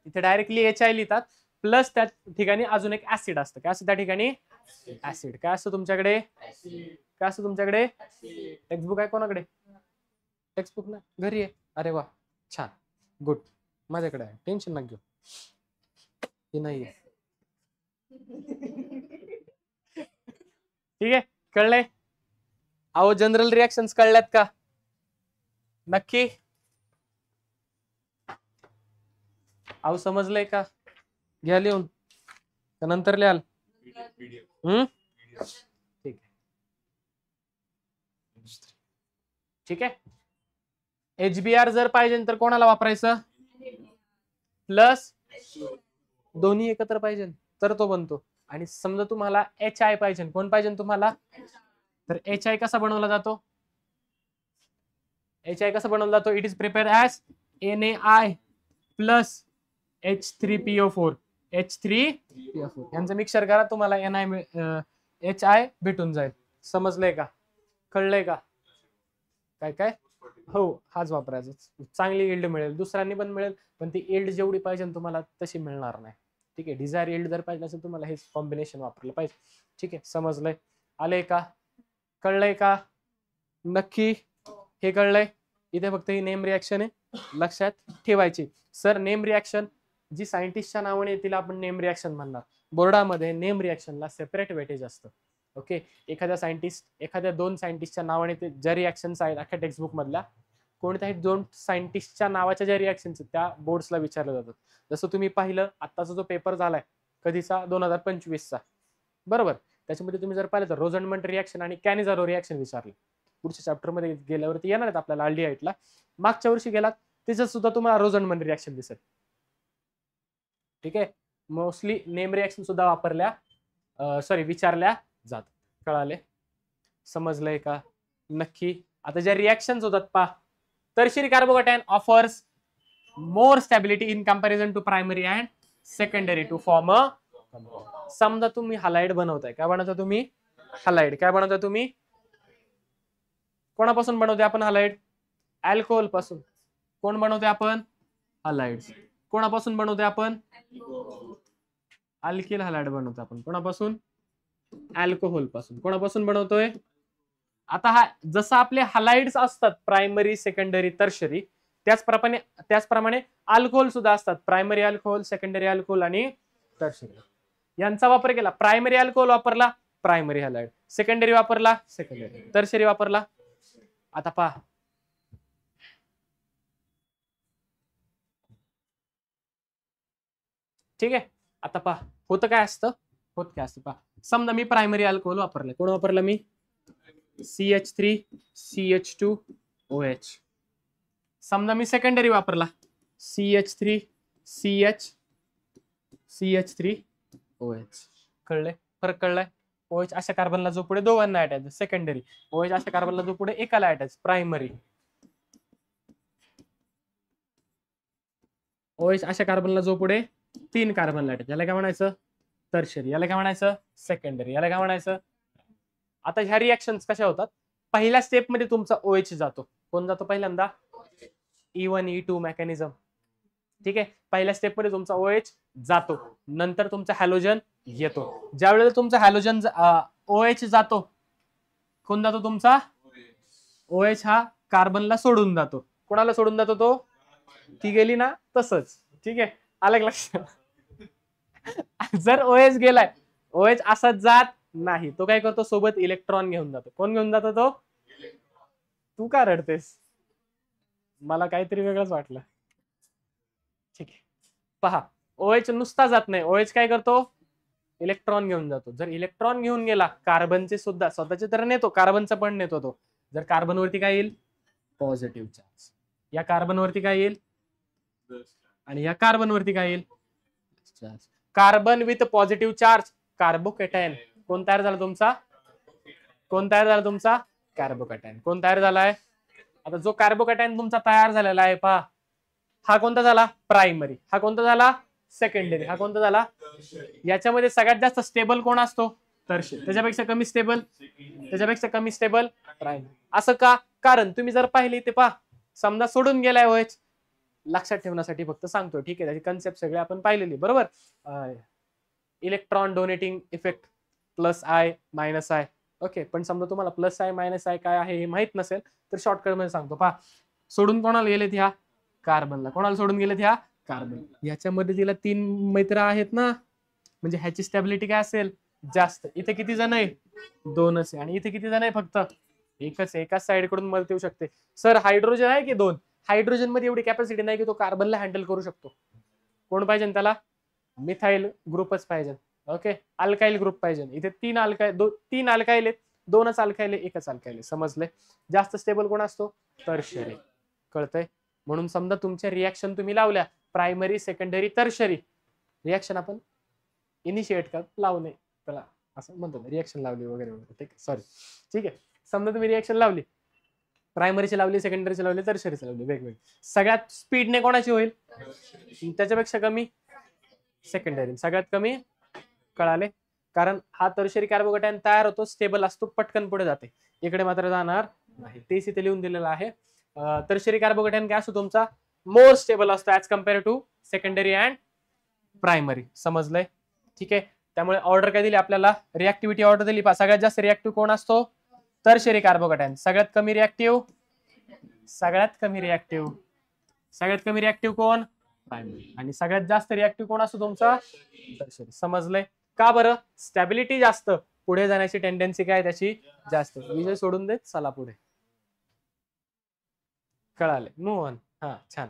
इथे डायरेक्टली HI लिहितात, प्लस त्या ठिकाणी अजून एक ऍसिड असतं. काय असतं त्या ठिकाणी? ऍसिड. काय असतं तुमच्याकडे? काय असतं तुमच्याकडे? टेक्स्टबुक आहे कोणाकडे? टेक्स्टबुक ना घरी आहे. अरे वा, छान, गुड. माझ्याकडे आहे, टेन्शन नका घेऊ. हे नाहीये. ठीक आहे, कळलंय? अहो जनरल रिॲक्शन्स कळल्यात का? नक्की? अहो समजलंय का? घ्या लिहून का नंतर लिहाल? ठीक आहे, ठीक आहे. HBr जर पाहिजे तर कोणाला वापरायचं? प्लस दोन्ही एकत्र पाहिजे तर तो बनतो. आणि समजा तुम्हाला HI पाहिजे, कोण पाहिजे तुम्हाला? तर HI कसा बनवला जातो? HI कसा बनवला जातो? It is prepared as NaI plus H3PO4. H3PO4 यांचं मिक्सर करा, तुम्हाला HI भेटून जाईल. समजलंय का? कळलंय का? काय काय? हो, हाच वापरायचा. चांगली इल्ड मिळेल, दुसऱ्यांनी पण मिळेल, पण ती इल्ड जेवढी पाहिजे तुम्हाला तशी मिळणार नाही. ठीक आहे, डिझायर इल्ड जर पाहिजे असेल तुम्हाला हेच कॉम्बिनेशन वापरलं पाहिजे. ठीक आहे, समजलंय? आलंय का? कळलंय का? नक्की? हे कळलंय? इथे फक्त ही नेम रिॲक्शन आहे, लक्षात ठेवायची. सर नेम रिॲक्शन जी सायंटिस्टच्या नावाने तिला आपण नेम रिॲक्शन म्हणणार. बोर्डामध्ये नेम रिॲक्शनला सेपरेट वेटेज असतं. ओके, एखाद्या दोन सायंटिस्टच्या नावाने ते ज्या रिॲक्शन्स आहेत अख्ख्या टेक्स्टबुक मधल्या, कोणत्याही दोन सायंटिस्टच्या नावाच्या ज्या रिॲक्शन्स त्या बोर्ड्सला विचारल्या जातात. जसं तुम्ही पाहिलं आत्ताचा जो पेपर झालाय कधीचा? 2025चा, बरोबर. त्याच्यामध्ये तुम्ही जर पाहिलं तर रोझनमंट रिॲक्शन आणि कॅनिझारो रिॲक्शन विचारले. पुढच्या चॅप्टर मध्ये गेल्यावरती येणार आहेत आपल्याला अल्डिहाइडला. मागच्या वर्षी गेलात त्याच्यात सुद्धा तुम्हाला रोझनमंट रिॲक्शन दिसेल. ठीक आहे, मोस्टली नेम रिॲक्शन सुद्धा विचारल्या जातात. कळाले? समजलंय का? नक्की? आता ज्या रिॲक्शन्स होतात पहा, tertiary carbocation offers more stability in comparison to primary and secondary to form a. समजा तुम्ही हलाइड बनवताय. काय बनवता तुम्ही? हलाइड. काय बनवता तुम्ही? कोणापासून बनवते आपण हलाइड? अल्कोहोल पासून. कोण बनवते आपण? हलाइड. कोणापासून बनवते आपण? अल्किल हलाइड बनवतो आपण. कोणापासून? अल्कोहोल पासून. कोणापासून बनवतोय? आता हा जसं आपले हलाइड्स असतात प्रायमरी, सेकंडरी, टर्शरी, त्याचप्रमाणे अल्कोहोल सुद्धा असतात. प्रायमरी अल्कोहोल, सेकंडरी अल्कोहोल आणि टर्शरी. यांचा वापर केला. प्रायमरी अल्कोहोल वापरला, प्रायमरी हलाइड. सेकंडरी वापरला, सेकंडरी. टर्शरी वापरला. आता पहा, ठीक आहे. आता पहा होतं काय असतं, पहा. समजा मी प्रायमरी अल्कोहोल वापरलं. कोण वापरलं मी? CH3 CH2OH. समजा मी सेकंडरी वापरला, CH3 CH3OH. कळलंय? फरक कळलाय? OH अशा कार्बनला जो पुढे दोघांना अटॅच सेकंडरी, OH अशा कार्बनला जो पुढे एकाला अटॅच प्रायमरी. OH अशा कार्बनला जो पुढे 3 कार्बनला अटॅच, याला काय म्हणायचं? टर्शरी. याला काय म्हणायचं? सेकंडरी. याला काय म्हणायचं? आता ह्या रिॲक्शन्स कशा होतात? पहिल्या स्टेप मध्ये तुमचा OH जातो. कोण जातो पहिल्यांदा? E1 E2 mechanism. ठीक आहे, पहिल्या स्टेप मध्ये तुमचा OH जातो, नंतर तुमचा हॅलोजन येतो. ज्या वेळेला तुमचा हॅलोजन OH जातो, कोण जातो तुमचा? OH हा कार्बनला सोडून जातो. कोणाला सोडून जातो तो? ती गेली ना तसंच. ठीक आहे, आलं लक्षात? जर OH गेलाय, OH असंच जात नाही, तो काय करतो सोबत इलेक्ट्रॉन घेऊन जातो. कोण घेऊन जातो तो? तू का रडतेस? मला काहीतरी वेगळंच वाटलं. ठीक आहे, पहा OH नुसता जात नाही, OH काय करतो इलेक्ट्रॉन घेऊन जातो. जर इलेक्ट्रॉन घेऊन गेला कार्बनचे सुद्धा, स्वतःचे तर नेतो, कार्बनचा पण नेतो तो. जर कार्बन वरती काय येईल पॉझिटिव्ह चार्ज, या कार्बन वरती काय येईल आणि या कार्बन वरती काय येईल charge. Carbon with positive charge carbocation कोण तयार झाला तुमचा? कोण तयार झाला तुमचा? कार्बोकॅटायन. कोण तयार झालाय? आता जो कार्बोकॅटायन तुमचा तयार झालेला आहे पहा, हा कोणता झाला? प्रायमरी. हा कोणता झाला? सेकंडरी. हा कोणता झाला? याच्यामध्ये सगळ्यात जास्त स्टेबल कोण असतो? टर्शियरी. त्याच्यापेक्षा कमी स्टेबल? त्याच्यापेक्षा कमी स्टेबल प्रायमरी. असं का? कारण तुम्ही जर पाहिली ते पहा, समजा सोडून गेलाय OH, लक्षात ठेवण्यासाठी फक्त सांगतो, ठीक आहे, त्याची कन्सेप्ट सगळे आपण पाहिलेली बरोबर. Electron donating effect +I -I. Okay, पण समजा तुम्हाला +I -I काय आहे हे माहित नसेल तर शॉर्टकट मध्ये सांगतो. पहा, सोडून कोणाला गेलेत? ह्या कार्बनला. कोणाला सोडून गेलेत? ह्या कार्बन. याच्यामध्ये तिला 3 मित्र आहेत ना, म्हणजे ह्याची स्टॅबिलिटी काय असेल? जास्त. इथे किती जण आहे? 2च आहे. आणि इथे किती जण आहे? फक्त एकच. एकाच साइड कडून मदत येऊ शकते. सर हायड्रोजन आहे की 2? हायड्रोजन मध्ये एवढी कॅपॅसिटी नाही की तो कार्बनला हँडल करू शकतो. कोण पाहिजे त्याला? मिथाइल ग्रुपच पाहिजे. ओके, अल्काइल ग्रुप पाहिजे. इथे 3 अल्काइल आहेत, 2च अल्काइल, एकच अल्काइल. समजले? जास्त स्टेबल कोण असतो? टर्शियरी. कळतंय? म्हणून समजा तुमच्या रिएक्शन तुम्ही लावल्या प्रायमरी, सेकंडरी, टर्शियरी, रिएक्शन आपण इनिशिएट कर लावणे त्याला असं म्हणतो, रिएक्शन लावली वगैरे वगैरे. ठीक आहे, सॉरी. ठीक आहे, समजा तुम्ही रिएक्शन लावली, प्रायमरीची लावली, सेकंडरीची लावली, टर्शियरीची लावली, वेगवेगळी. सगळ्यात स्पीडने कोणाची होईल? त्याच्यापेक्षा कमी सेकंडरी. सगळ्यात कमी कळाले? कारण हा टर्शियरी कार्बोकॅटायन तयार होतो, स्टेबल असतो, पटकन पुढे जाते. इकडे मात्र जाणार नाही. तेच इथे लिहून दिलेलं आहे. टर्शियरी कार्बोकॅटायन काय असतो तुमचा? मोर स्टेबल असतो as compare to secondary and primary. समजलंय? ठीक आहे, त्यामुळे ऑर्डर काय दिली आपल्याला? रिएक्टिव्हिटी ऑर्डर दिली. सगळ्यात जास्त रिएक्टिव्ह कोण असतो? Tertiary carbocation. सगळ्यात कमी रिएक्टिव्ह? सगळ्यात कमी रिएक्टिव्ह. सगळ्यात कमी रिएक्टिव्ह कोण? प्रायमरी. आणि सगळ्यात जास्त रिएक्टिव्ह कोण असतो तुमचा? टर्शियरी. समजलंय? का बरं? स्टॅबिलिटी जास्त, पुढे जाण्याची टेंडन्सी काय त्याची जास्त. विषय सोडून देत, चला पुढे. कळाले? Move on. हा, छान,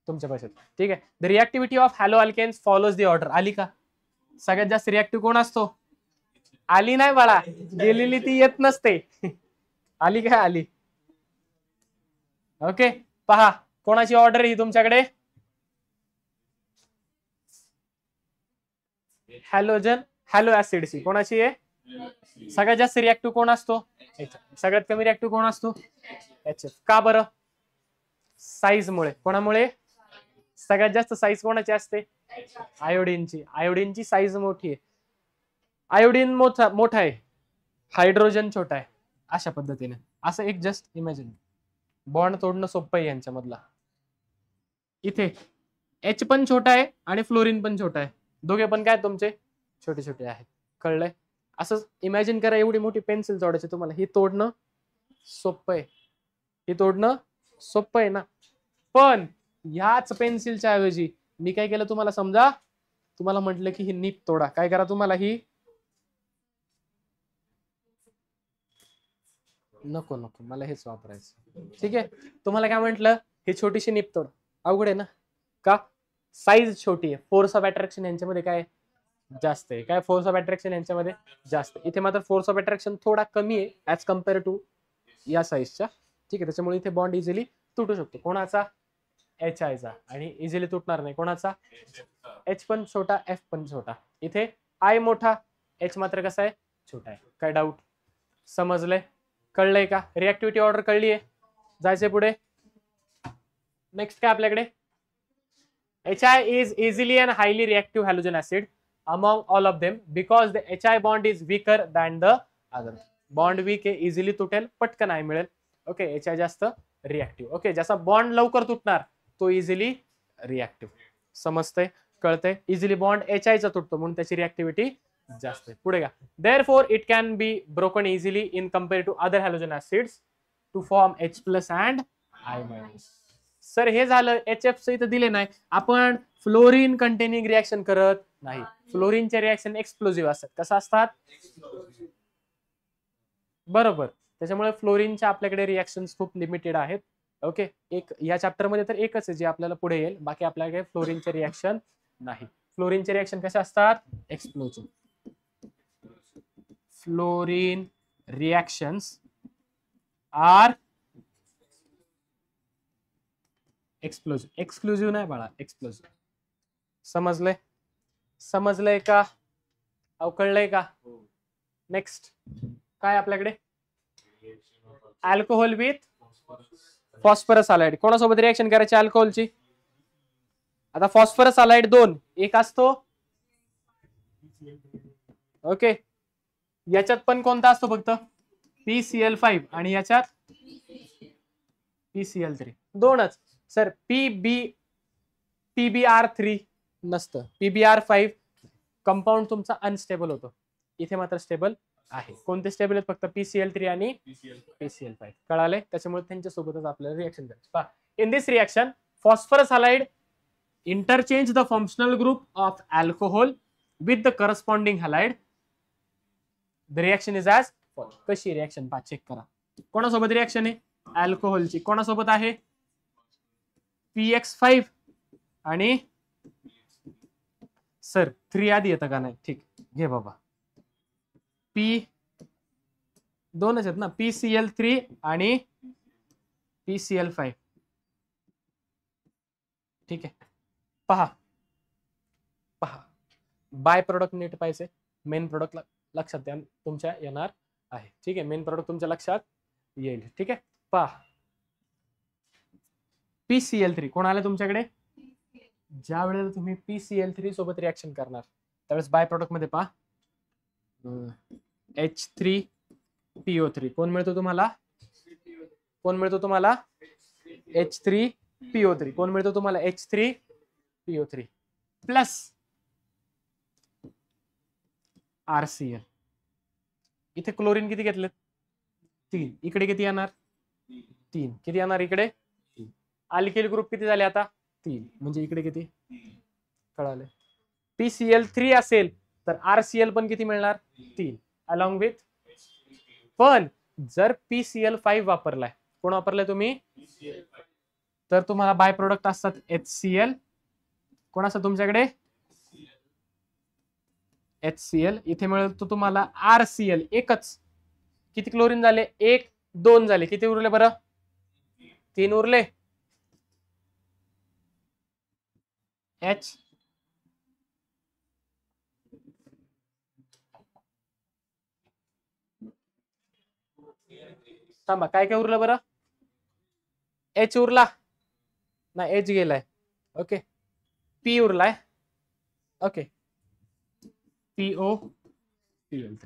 तुमच्या भाषेत. ठीक आहे. The reactivity of hello alkanes follows the order. आली का? सगळ्यात जास्त रिएक्टिव्ह कोण असतो? आली नाही बाळा, गेलेली ती येत नसते. आली काय? आली. ओके, पहा कोणाची ऑर्डर ही तुमच्याकडे? हॅलोजन, हॅलो ऍसिडची. कोणाची आहे? सगळ्यात जास्त रिएक्टिव्ह कोण असतो? सगळ्यात कमी रिएक्टिव्ह कोण असतो? HF. का बरं? साईज मुळे. कोणामुळे? सगळ्यात जास्त साईज कोणाची असते? आयोडीनची. आयोडीनची साईज मोठी आहे. आयोडीन मोठा आहे, हायड्रोजन छोटा आहे. अशा पद्धतीने असं एक जस्ट इमॅजिन. बॉन्ड तोडणं सोपं आहे यांच्यामधला. इथे H पण छोटा आहे आणि फ्लोरीन पण छोटा आहे. दोघे पण काय तुमचे? छोटे छोटे आहेत. कळलंय? असं इमॅजिन करा, एवढी मोठी पेन्सिल तोडायची तुम्हाला. ही तोडणं सोपं आहे, ही तोडणं सोपं आहे ना. पण ह्याच पेन्सिलच्या ऐवजी मी काय केलं तुम्हाला? समजा तुम्हाला म्हटलं की ही नीट तोडा, काय करा तुम्हाला? ही नको नको, मला हेच वापरायचं. ठीक आहे, तुम्हाला काय म्हटलं? ही छोटीशी नीप तोड. अवघड आहे ना? का? साईज छोटी आहे. फोर्स ऑफ अट्रॅक्शन यांच्यामध्ये काय जास्त आहे? काय फोर्स ऑफ अट्रॅक्शन यांच्यामध्ये जास्त. इथे मात्र फोर्स ऑफ अट्रॅक्शन थोडा कमी आहे ऍज कम्पेअर टू या साईजच्या. ठीक आहे, त्याच्यामुळे इथे बॉन्ड इझिली तुटू शकतो. कोणाचा? HI चा. आणि इझिली तुटणार नाही. कोणाचा? H पण छोटा, F पण छोटा. इथे I मोठा, H मात्र कसा आहे? छोटा आहे. काय डाऊट? समजलंय? कळलंय का? रिएक्टिव्हिटी ऑर्डर कळली आहे? जायचंय पुढे. नेक्स्ट काय आपल्याकडे? HI is easily and highly reactive halogen acid among all of them because the HI bond is weaker than the other. Bond weak आहे, इझिली तुटेल, पटकन I मिळेल. ओके, HI जास्त रिएक्टिव्ह. ओके, जसा बॉन्ड लवकर तुटणार तो इझिली रिएक्टिव्ह. समजतंय? कळतंय? इझिली बॉन्ड HI चा तुटतो म्हणून त्याची रिएक्टिव्हिटी जास्त आहे. पुढे का? therefore it can be broken easily in compared to other halogen acids to form H+ and I-. Sir हे झालं HF चं, इथं दिले नाही. आपण फ्लोरीन कंटेनिंग रिएक्शन करत नाही. फ्लोरीनचे रिॲक्शन एक्सप्लोजिव्ह असतात. कसं असतात? बरोबर. त्याच्यामुळे फ्लोरीनच्या आपल्याकडे रिॲक्शन्स खूप लिमिटेड आहेत. ओके, एक या चॅप्टर मध्ये तर एकच आहे जे आपल्याला पुढे येईल. बाकी आपल्याकडे फ्लोरीनचे रिॲक्शन नाही. फ्लोरीनचे रिॲक्शन कसे असतात? Explosive. Fluorine reactions are explosive. Exclusive नाही बाळा, एक्सप्लोजिव्ह. समजलंय? समजलंय का? अवकळलंय का? नेक्स्ट काय आपल्याकडे? Alcohol with phosphorus halide. कोणासोबत रिएक्शन करायची अल्कोहोलची? आता फॉस्फरस हायलाइड 2 एक असतो. ओके, याच्यात पण कोणता असतो? फक्त PCl5 आणि याच्यात PCl3. दोनच सर. PBr3 नसतं. PBr5 कंपाऊंड तुमचा अनस्टेबल होतो. इथे मात्र स्टेबल आहे. कोणते स्टेबल आहेत? फक्त PCl3 आणि PCl5. कळाले? त्याच्यामुळे त्यांच्या सोबतच आपल्याला रिएक्शन करायची. पहा, in this reaction phosphorus halide interchange the functional group of alcohol with the corresponding halide. The reaction is as follows. कशी रिएक्शन पहा, चेक करा. कोणासोबत रिएक्शन आहे? अल्कोहोलची. कोणासोबत आहे? PX5 आणि सर 3 आधी येतं का? नाही. ठीक, घे बाबा. P दोनच आहेत ना, PCl3 आणि PCl5. ठीक आहे, पहा पहा. बाय प्रोडक्ट नीट पाहिजे. मेन प्रोडक्ट लक्षात द्या तुमच्या येणार आहे. ठीक आहे, मेन प्रोडक्ट तुमच्या लक्षात येईल. ठीक आहे, पहा. PCl3 कोण आलं तुमच्याकडे? ज्या वेळेला तुम्ही PCl3 सोबत रिएक्शन करणार त्यावेळेस बाय प्रोडक्ट मध्ये पहा H3PO3 कोण मिळतो तुम्हाला? कोण मिळतो तुम्हाला? H3PO3. कोण मिळतो तुम्हाला? H3PO3 plus RCl. इथे क्लोरीन किती घेतलेत? 3. इकडे किती येणार? 3. किती येणार इकडे? अल्किल ग्रुप किती झाले आता? 3. म्हणजे इकडे किती? कळाले? PCl3 असेल तर RCl पण किती मिळणार? 3 अलॉंग विथ. पण जर PCl5 वापरलाय, कोण वापरलाय तुम्ही? तर तुम्हाला बाय प्रोडक्ट असतात HCl. कोण असतात तुमच्याकडे? HCl. इथे मिळतो तुम्हाला RCl. एकच. किती क्लोरीन झाले? 1 2 झाले. किती उरले बरं? 3 उरले. H थांबा, काय काय उरलं बरं? H उरला नाही, H गेलाय. ओके, P उरलाय. Okay, POPL3.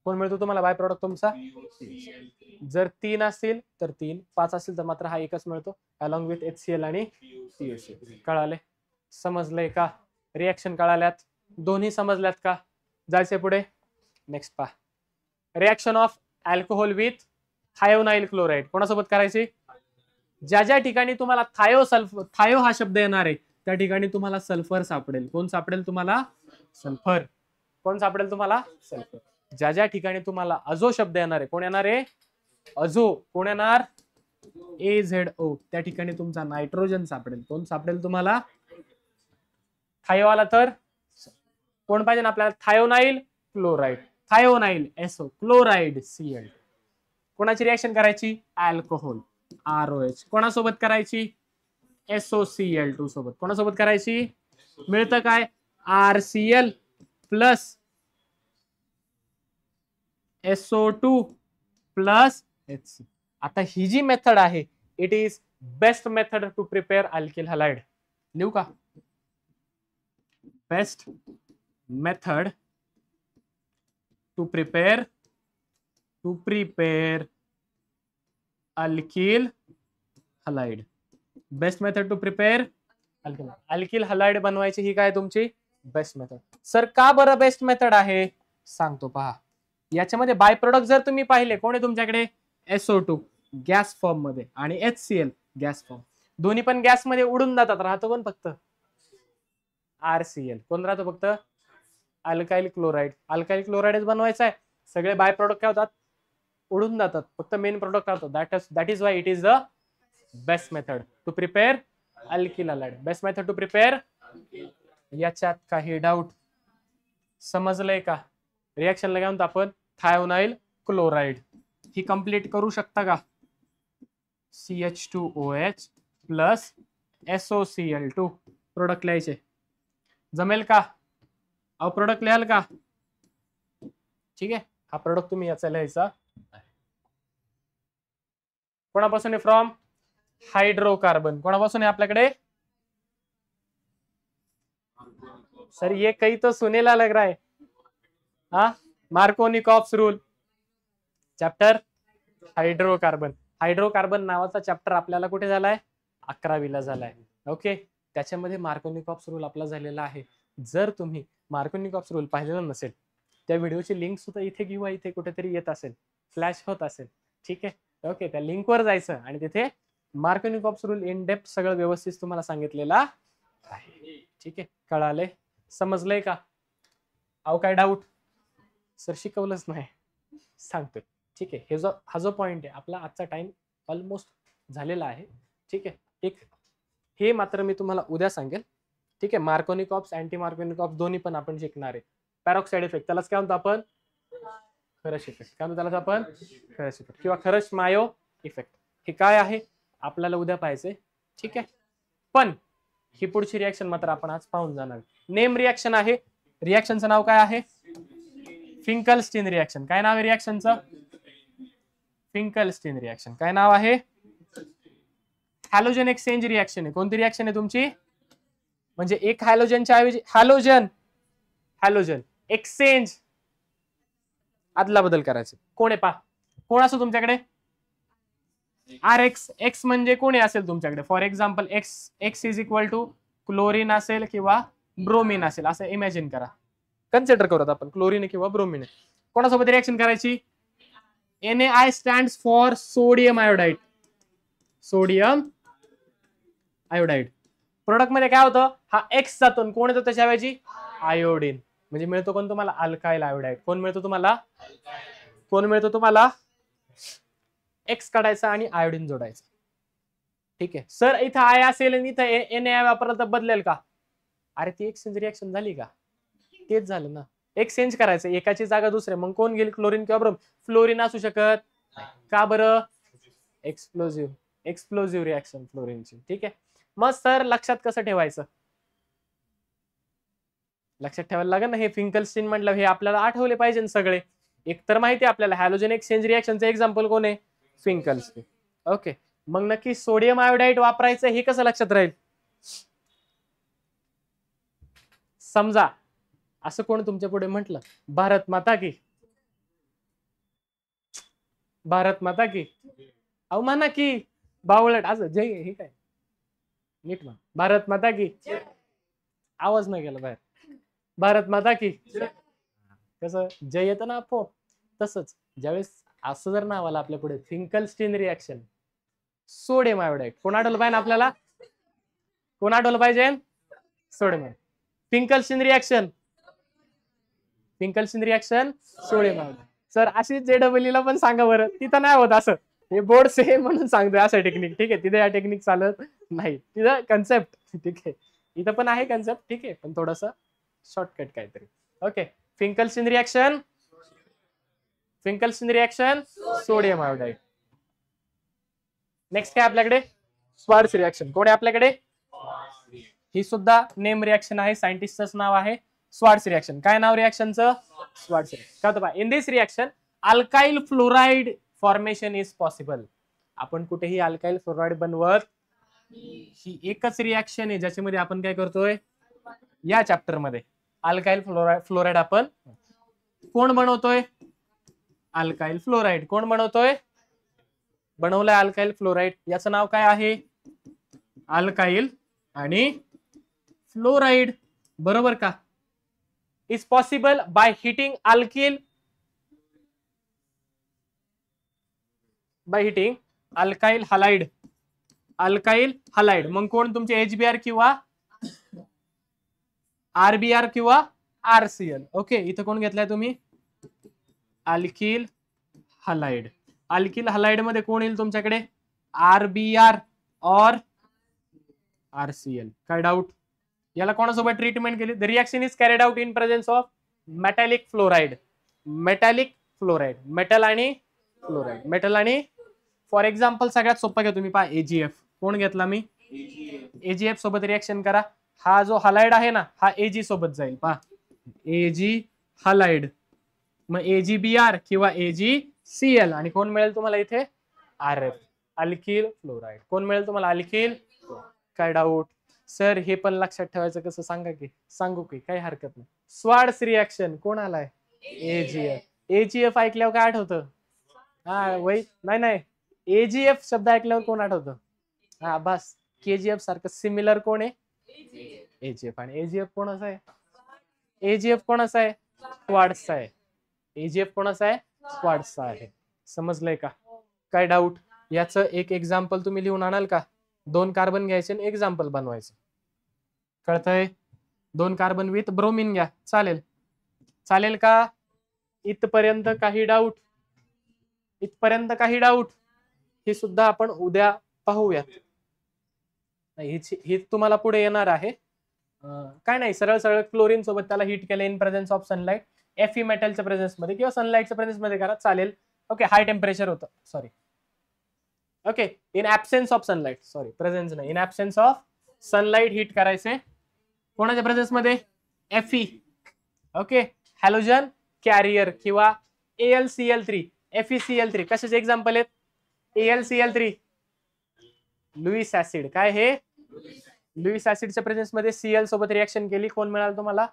कोण मिळतो तुम्हाला बाय प्रोडक्ट तुमचा? जर 3 असतील तर 3, 5 असतील तर मात्र हा एकच मिळतो अलॉंग विथ HCl आणि POCl. कळाले? समजलंय का? रिएक्शन कळाल्यात? दोन्ही समजल्यात का? जायचे पुढे. नेक्स्ट पहा. Reaction of alcohol with thionyl chloride. कोणासोबत करायची? ज्या ज्या ठिकाणी तुम्हाला थायो हा शब्द येणार आहे त्या ठिकाणी तुम्हाला सल्फर सापडेल. कोण सापडेल तुम्हाला? सल्फर. कोण सापडेल तुम्हाला? सल्फर. ज्या ज्या ठिकाणी तुम्हाला अझो शब्द येणार आहे, कोण येणार आहे? अझो. कोण येणार? AZO. त्या ठिकाणी तुमचा नायट्रोजन सापडेल. कोण सापडेल तुम्हाला? थायो आला तर कोण पाहिजे ना आपल्याला? Thionyl chloride. Thionyl SO, chloride Cl. कोणाची रिएक्शन करायची? Alcohol ROH. कोणासोबत करायची? SOCl2 सोबत. कोणासोबत करायची? मिळतं काय? RCl plus SO2 plus HC. आता ही जी मेथड आहे it is best method to prepare alkyl halide. लिहू का? Best method to prepare alkyl halide. Best method to prepare alkyl halide बनवायची ही काय तुमची बेस्ट मेथड. सर का बरं बेस्ट मेथड आहे? सांगतो पहा. याच्यामध्ये बाय प्रोडक्ट जर तुम्ही पाहिले कोण आहे तुमच्याकडे? SO2 गॅस फॉर्म मध्ये आणि HCl गॅस फॉर्म. दोन्ही पण गॅस मध्ये उडून जातात. राहतो कोण फक्त? RCl. कोण राहतो फक्त अल्काइल क्लोराइड. अल्काइल क्लोराइड बनवायचा आहे, सगळे बाय प्रोडक्ट काय होतात, उडून जातात, फक्त मेन प्रोडक्ट राहतो. That is why it is the best method to prepare alkyl halide. Best method to prepare. याच्यात काही डाऊट? समजलंय का? रिएक्शनला काय म्हणतो आपण, थायोनाइल क्लोराइड. ही कंप्लीट करू शकता का? CH2OH प्लस SOCl2 प्रोडक्ट लिहायचे, जमेल का? अहो प्रोडक्ट लिहाल का? ठीक आहे, हा प्रोडक्ट तुम्ही याचा लिहायचा. कोणापासून आहे? From hydrocarbon. कोणापासून आहे आपल्याकडे? सर ये कहीं तो सुनेला लग रहा है. हाँ, Markovnikov's rule chapter hydrocarbon. Hydrocarbon नावाचा चॅप्टर आपल्याला कुठे झालाय? 11वीला झालाय. ओके, त्याच्यामध्ये मार्कोनिकॉफ्स रूल आपला झालेला आहे. जर तुम्ही मार्कोनिकॉफ्स रूल पाहिलेला नसेल, त्या व्हिडिओची लिंक सुद्धा इथे किंवा इथे कुठेतरी येत असेल, फ्लॅश होत असेल. ठीक आहे, ओके, त्या लिंकवर जायचं आणि तिथे मार्कोनिकॉफ्स रूल इन डेप्थ सगळं व्यवस्थित तुम्हाला सांगितलेला आहे. ठीक आहे, कळाले? समजलंय का? अहो काय डाऊट? सर शिकवलंच नाही, सांगतोय. ठीक आहे, हा जो पॉइंट आहे आपला, आजचा टाइम ऑलमोस्ट झालेला आहे. ठीक आहे, एक हे मात्र मी तुम्हाला उद्या सांगेल. ठीक आहे, मार्कोनिकॉफ्स, अँटी मार्कोनिकॉफ्स दोन्ही पण आपण शिकणार आहे. पॅरॉक्साइड इफेक्ट, त्यालाच काय म्हणतो आपण? खरश इफेक्ट. काय म्हणतो त्याला आपण? खरश इफेक्ट किंवा खरश मायो इफेक्ट. हे काय आहे आपल्याला उद्या पाहायचंय. ठीक आहे, पण ही पुढची रिएक्शन मात्र आपण आज पाहून जाणार. नेम रिएक्शन आहे. रिएक्शनचं नाव काय आहे? Finkelstein reaction. काय नाव आहे रिएक्शनचं? Finkelstein reaction. काय नाव आहे? हॅलोजन एक्सचेंज रिएक्शन आहे. कोणती रिएक्शन आहे तुमची? म्हणजे एक हॅलोजनच्या ऐवजी हॅलोजन एक्सचेंज, आदला बदल करायचे. कोण आहे पा? कोण असो तुमच्याकडे? RX. एक्स म्हणजे कोणी असेल तुमच्याकडे? For example X is equal to chlorine असेल किंवा ब्रोमीन असेल, असं इमॅजिन करा. कन्सिडर करत आपण क्लोरीन किंवा ब्रोमीन. कोणासोबत रिएक्शन करायची? NaI stands for sodium iodide. Sodium iodide. Product मध्ये काय होतं? हा एक्स जातो, कोण येतो त्याच्याऐवजी? आयोडीन. म्हणजे मिळतो कोण तुम्हाला? Alkyl iodide. कोण मिळतो तुम्हाला? एक्स काढायचा आणि आयोडीन जोडायचा. ठीक आहे सर, इथं आय असेल आणि इथं NaI वापरलं तर बदलेल का? अरे ती एक्सचेंज रिएक्शन झाली का? तेच झालं ना, एक्सचेंज करायचं, एकाची जागा दुसऱ्या. मग कोण घेईल? क्लोरीन किंवा ब्रोम. फ्लोरीन असू शकत का बरं? एक्सप्लोजिव्ह रिएक्शन फ्लोरीनची. ठीक आहे, मग सर लक्षात कसं ठेवायचं? लक्षात ठेवायला लागेल ना, हे फिंकलस्टीन म्हटलं, हे आपल्याला आठवले पाहिजे सगळे. एक तर माहिती आहे आपल्याला हॅलोजन एक्सचेंज रिएक्शनचं एक्झाम्पल कोण आहे? फिंकलस्टीन. ओके, मग नक्की सोडियम आयोडाइड वापरायचं हे कसं लक्षात राहील? समजा असं कोण तुमच्या पुढे म्हटलं, भारत माता की, भारत माता की, अहो म्हणा की, बावळट असं जय, हे काय नीट म्हण, भारत माता की. आवाज नाही गेला बाहेर. भारत माता की. कसं जय येतं ना आपो, तसंच ज्यावेळेस असं जर नाव आलं आपल्या पुढे फिंकलस्टीन रिएक्शन, सोडियम आयोडाइड, कोण आठवलं पाहिजे आपल्याला? कोण आठवलं पाहिजे? Sodium. Finkelstein reaction, sodium iodide. Sir अशी JEE ला पण सांगा बरं, तिथं नाही होत असं. हे बोर्ड सेम म्हणून सांगतोय असं टेक्निक. ठीक आहे, तिथे या टेक्निक चालत नाही, तिथं कन्सेप्ट. ठीक आहे, इथं पण आहे कन्सेप्ट. ठीक आहे, पण थोडस शॉर्टकट काहीतरी. Okay, Finkelstein reaction, sodium iodide. Next काय आपल्याकडे? Swarts reaction. कोण आहे आपल्याकडे? ही सुद्धा नेम रिएक्शन आहे, सायंटिस्टचं नाव आहे स्वार्ट्स रिएक्शन. काय नाव रिएक्शनचं? Swarts reaction. काय होतं? In this reaction alkyl fluoride formation is possible. आपण कुठेही अल्काइल फ्लोराइड बनवत, ही एकच रिएक्शन आहे ज्याच्यामध्ये आपण काय करतोय? या चॅप्टर मध्ये अल्काइल फ्लोराइड आपण कोण बनवतोय? Alkyl fluoride. कोण बनवतोय? बनवलंय अल्काइल फ्लोराइड. याचं नाव काय आहे? अल्काइल आणि फ्लोराइड. बरोबर का? Is possible by heating alkyl, by heating alkyl halide. मग कोण तुमचे HBr किंवा RBr किंवा RCl. ओके, इथं कोण घेतलाय तुम्ही? Alkyl halide. अल्किल हलाइड मध्ये कोण येईल तुमच्याकडे? RBr और RCl. काय डाऊट? याला कोणासोबत ट्रीटमेंट केली? The reaction is carried out in presence of metallic fluoride. Metallic fluoride, metal आणि फ्लोराइड, मेटल आणि फॉर एक्झाम्पल सगळ्यात सोपं घ्या तुम्ही पहा, AgF. कोण घेतला मी? AgF सोबत रिएक्शन करा. हा जो हलाइड आहे ना, हा Ag सोबत जाईल. पहा, Ag हलाइड, मग AgBr किंवा AgCl, आणि कोण मिळेल तुम्हाला इथे? RF, alkyl fluoride. कोण मिळेल तुम्हाला? अल्किल. काय डाऊट? सर हे पण लक्षात ठेवायचं कसं सांगा की? सांगू की? काही हरकत नाही. स्वार्ट्स रिएक्शन कोण आलाय? AgF. AgF ऐकल्यावर काय आठवतं? हा वही नाही, AgF शब्द ऐकल्यावर कोण आठवतं? हा बस, KGF सारखं सिमिलर कोण आहे? AgF. आणि AgF कोणाचा आहे? AgF कोणाचा आहे? स्वार्ट्सचा आहे. AgF कोणाचा आहे? स्वार्ट्सचा आहे. समजलंय का? काय डाऊट? याचं एक एक्झाम्पल तुम्ही लिहून आणाल का? 2 कार्बन घ्यायचे आणि एक्झाम्पल बनवायचं. कळतंय? 2 कार्बन विथ ब्रोमिन घ्या. चालेल? चालेल का? इथपर्यंत काही डाऊट? इथपर्यंत काही डाऊट? हे सुद्धा आपण उद्या पाहूयात. ही तुम्हाला पुढे येणार आहे. काय नाही, सरळ सरळ क्लोरीन सोबत त्याला हीट केलं in presence of sunlight. Fe मेटलच्या प्रेझेन्स मध्ये किंवा सनलाइटच्या प्रेझेन्स मध्ये करा, चालेल. ओके, हाय टेम्परेचर होतं, sorry. Okay, in absence of sunlight, sorry presence नाही, in absence of sunlight heat करायचे. कोणाच्या प्रेझेन्स मध्ये? Fe. ओके, हॅलोजन कॅरियर किंवा AlCl3, FeCl3. कशाचे एक्झाम्पल आहेत? AlCl3, Lewis acid. काय हे? लुईस ऍसिडच्या प्रेझेन्स मध्ये Cl सोबत रिएक्शन केली, कोण मिळाल तुम्हाला?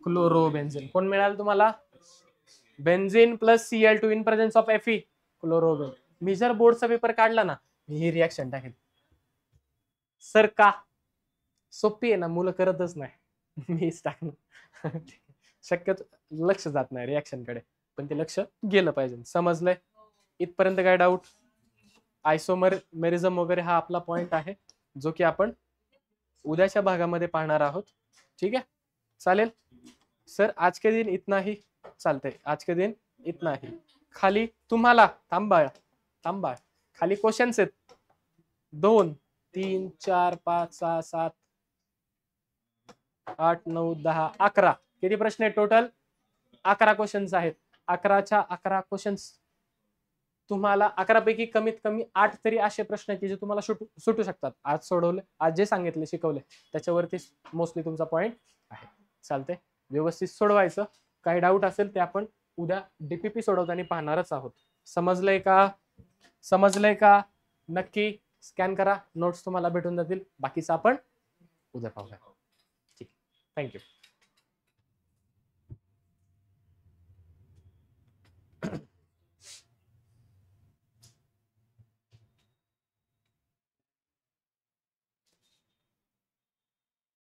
क्लोरोबेन्झिन. कोण मिळाल तुम्हाला? Benzene plus Cl2 in presence of Fe, chlorobenzene. मी जर बोर्डचा पेपर काढला ना, ही रिएक्शन टाकेल. सर का? सोपी आहे ना, मुलं करतच नाही. मीच टाकणार. शक्यतो लक्ष जात नाही रिएक्शन कडे, पण ते लक्ष गेलं पाहिजे. समजलंय? इथपर्यंत काय डाऊट? आयसोमेरिझम वगैरे हा आपला पॉइंट आहे, जो की आपण उद्याच्या भागामध्ये पाहणार आहोत. ठीक आहे, चालेल सर. आज के दिन इतना ही. चालतंय, आज के दिन इतना ही. खाली तुम्हाला थांबा, खाली क्वेश्चन्स आहेत 2, 3, 4, 5, 6, 7, 8, 9, 10, 11. किती प्रश्न आहेत टोटल? 11 क्वेश्चन्स आहेत. 11च्या 11 क्वेश्चन्स तुम्हाला 11 पैकी कमीत कमी 8 तरी असे प्रश्न की जे तुम्हाला सुटू शकतात. आज सोडवले, आज जे सांगितले शिकवले त्याच्यावरती मोस्टली तुमचा पॉइंट आहे. चालते, व्यवस्थित सोडवायचं. काही डाऊट असेल ते आपण उद्या DPP सोडवताना पाहणारच आहोत. समजलंय का? समजलंय का? नक्की स्कॅन करा, नोट्स तुम्हाला भेटून जातील. बाकीचं आपण उद्या पाहूया. ठीक, थँक्यू.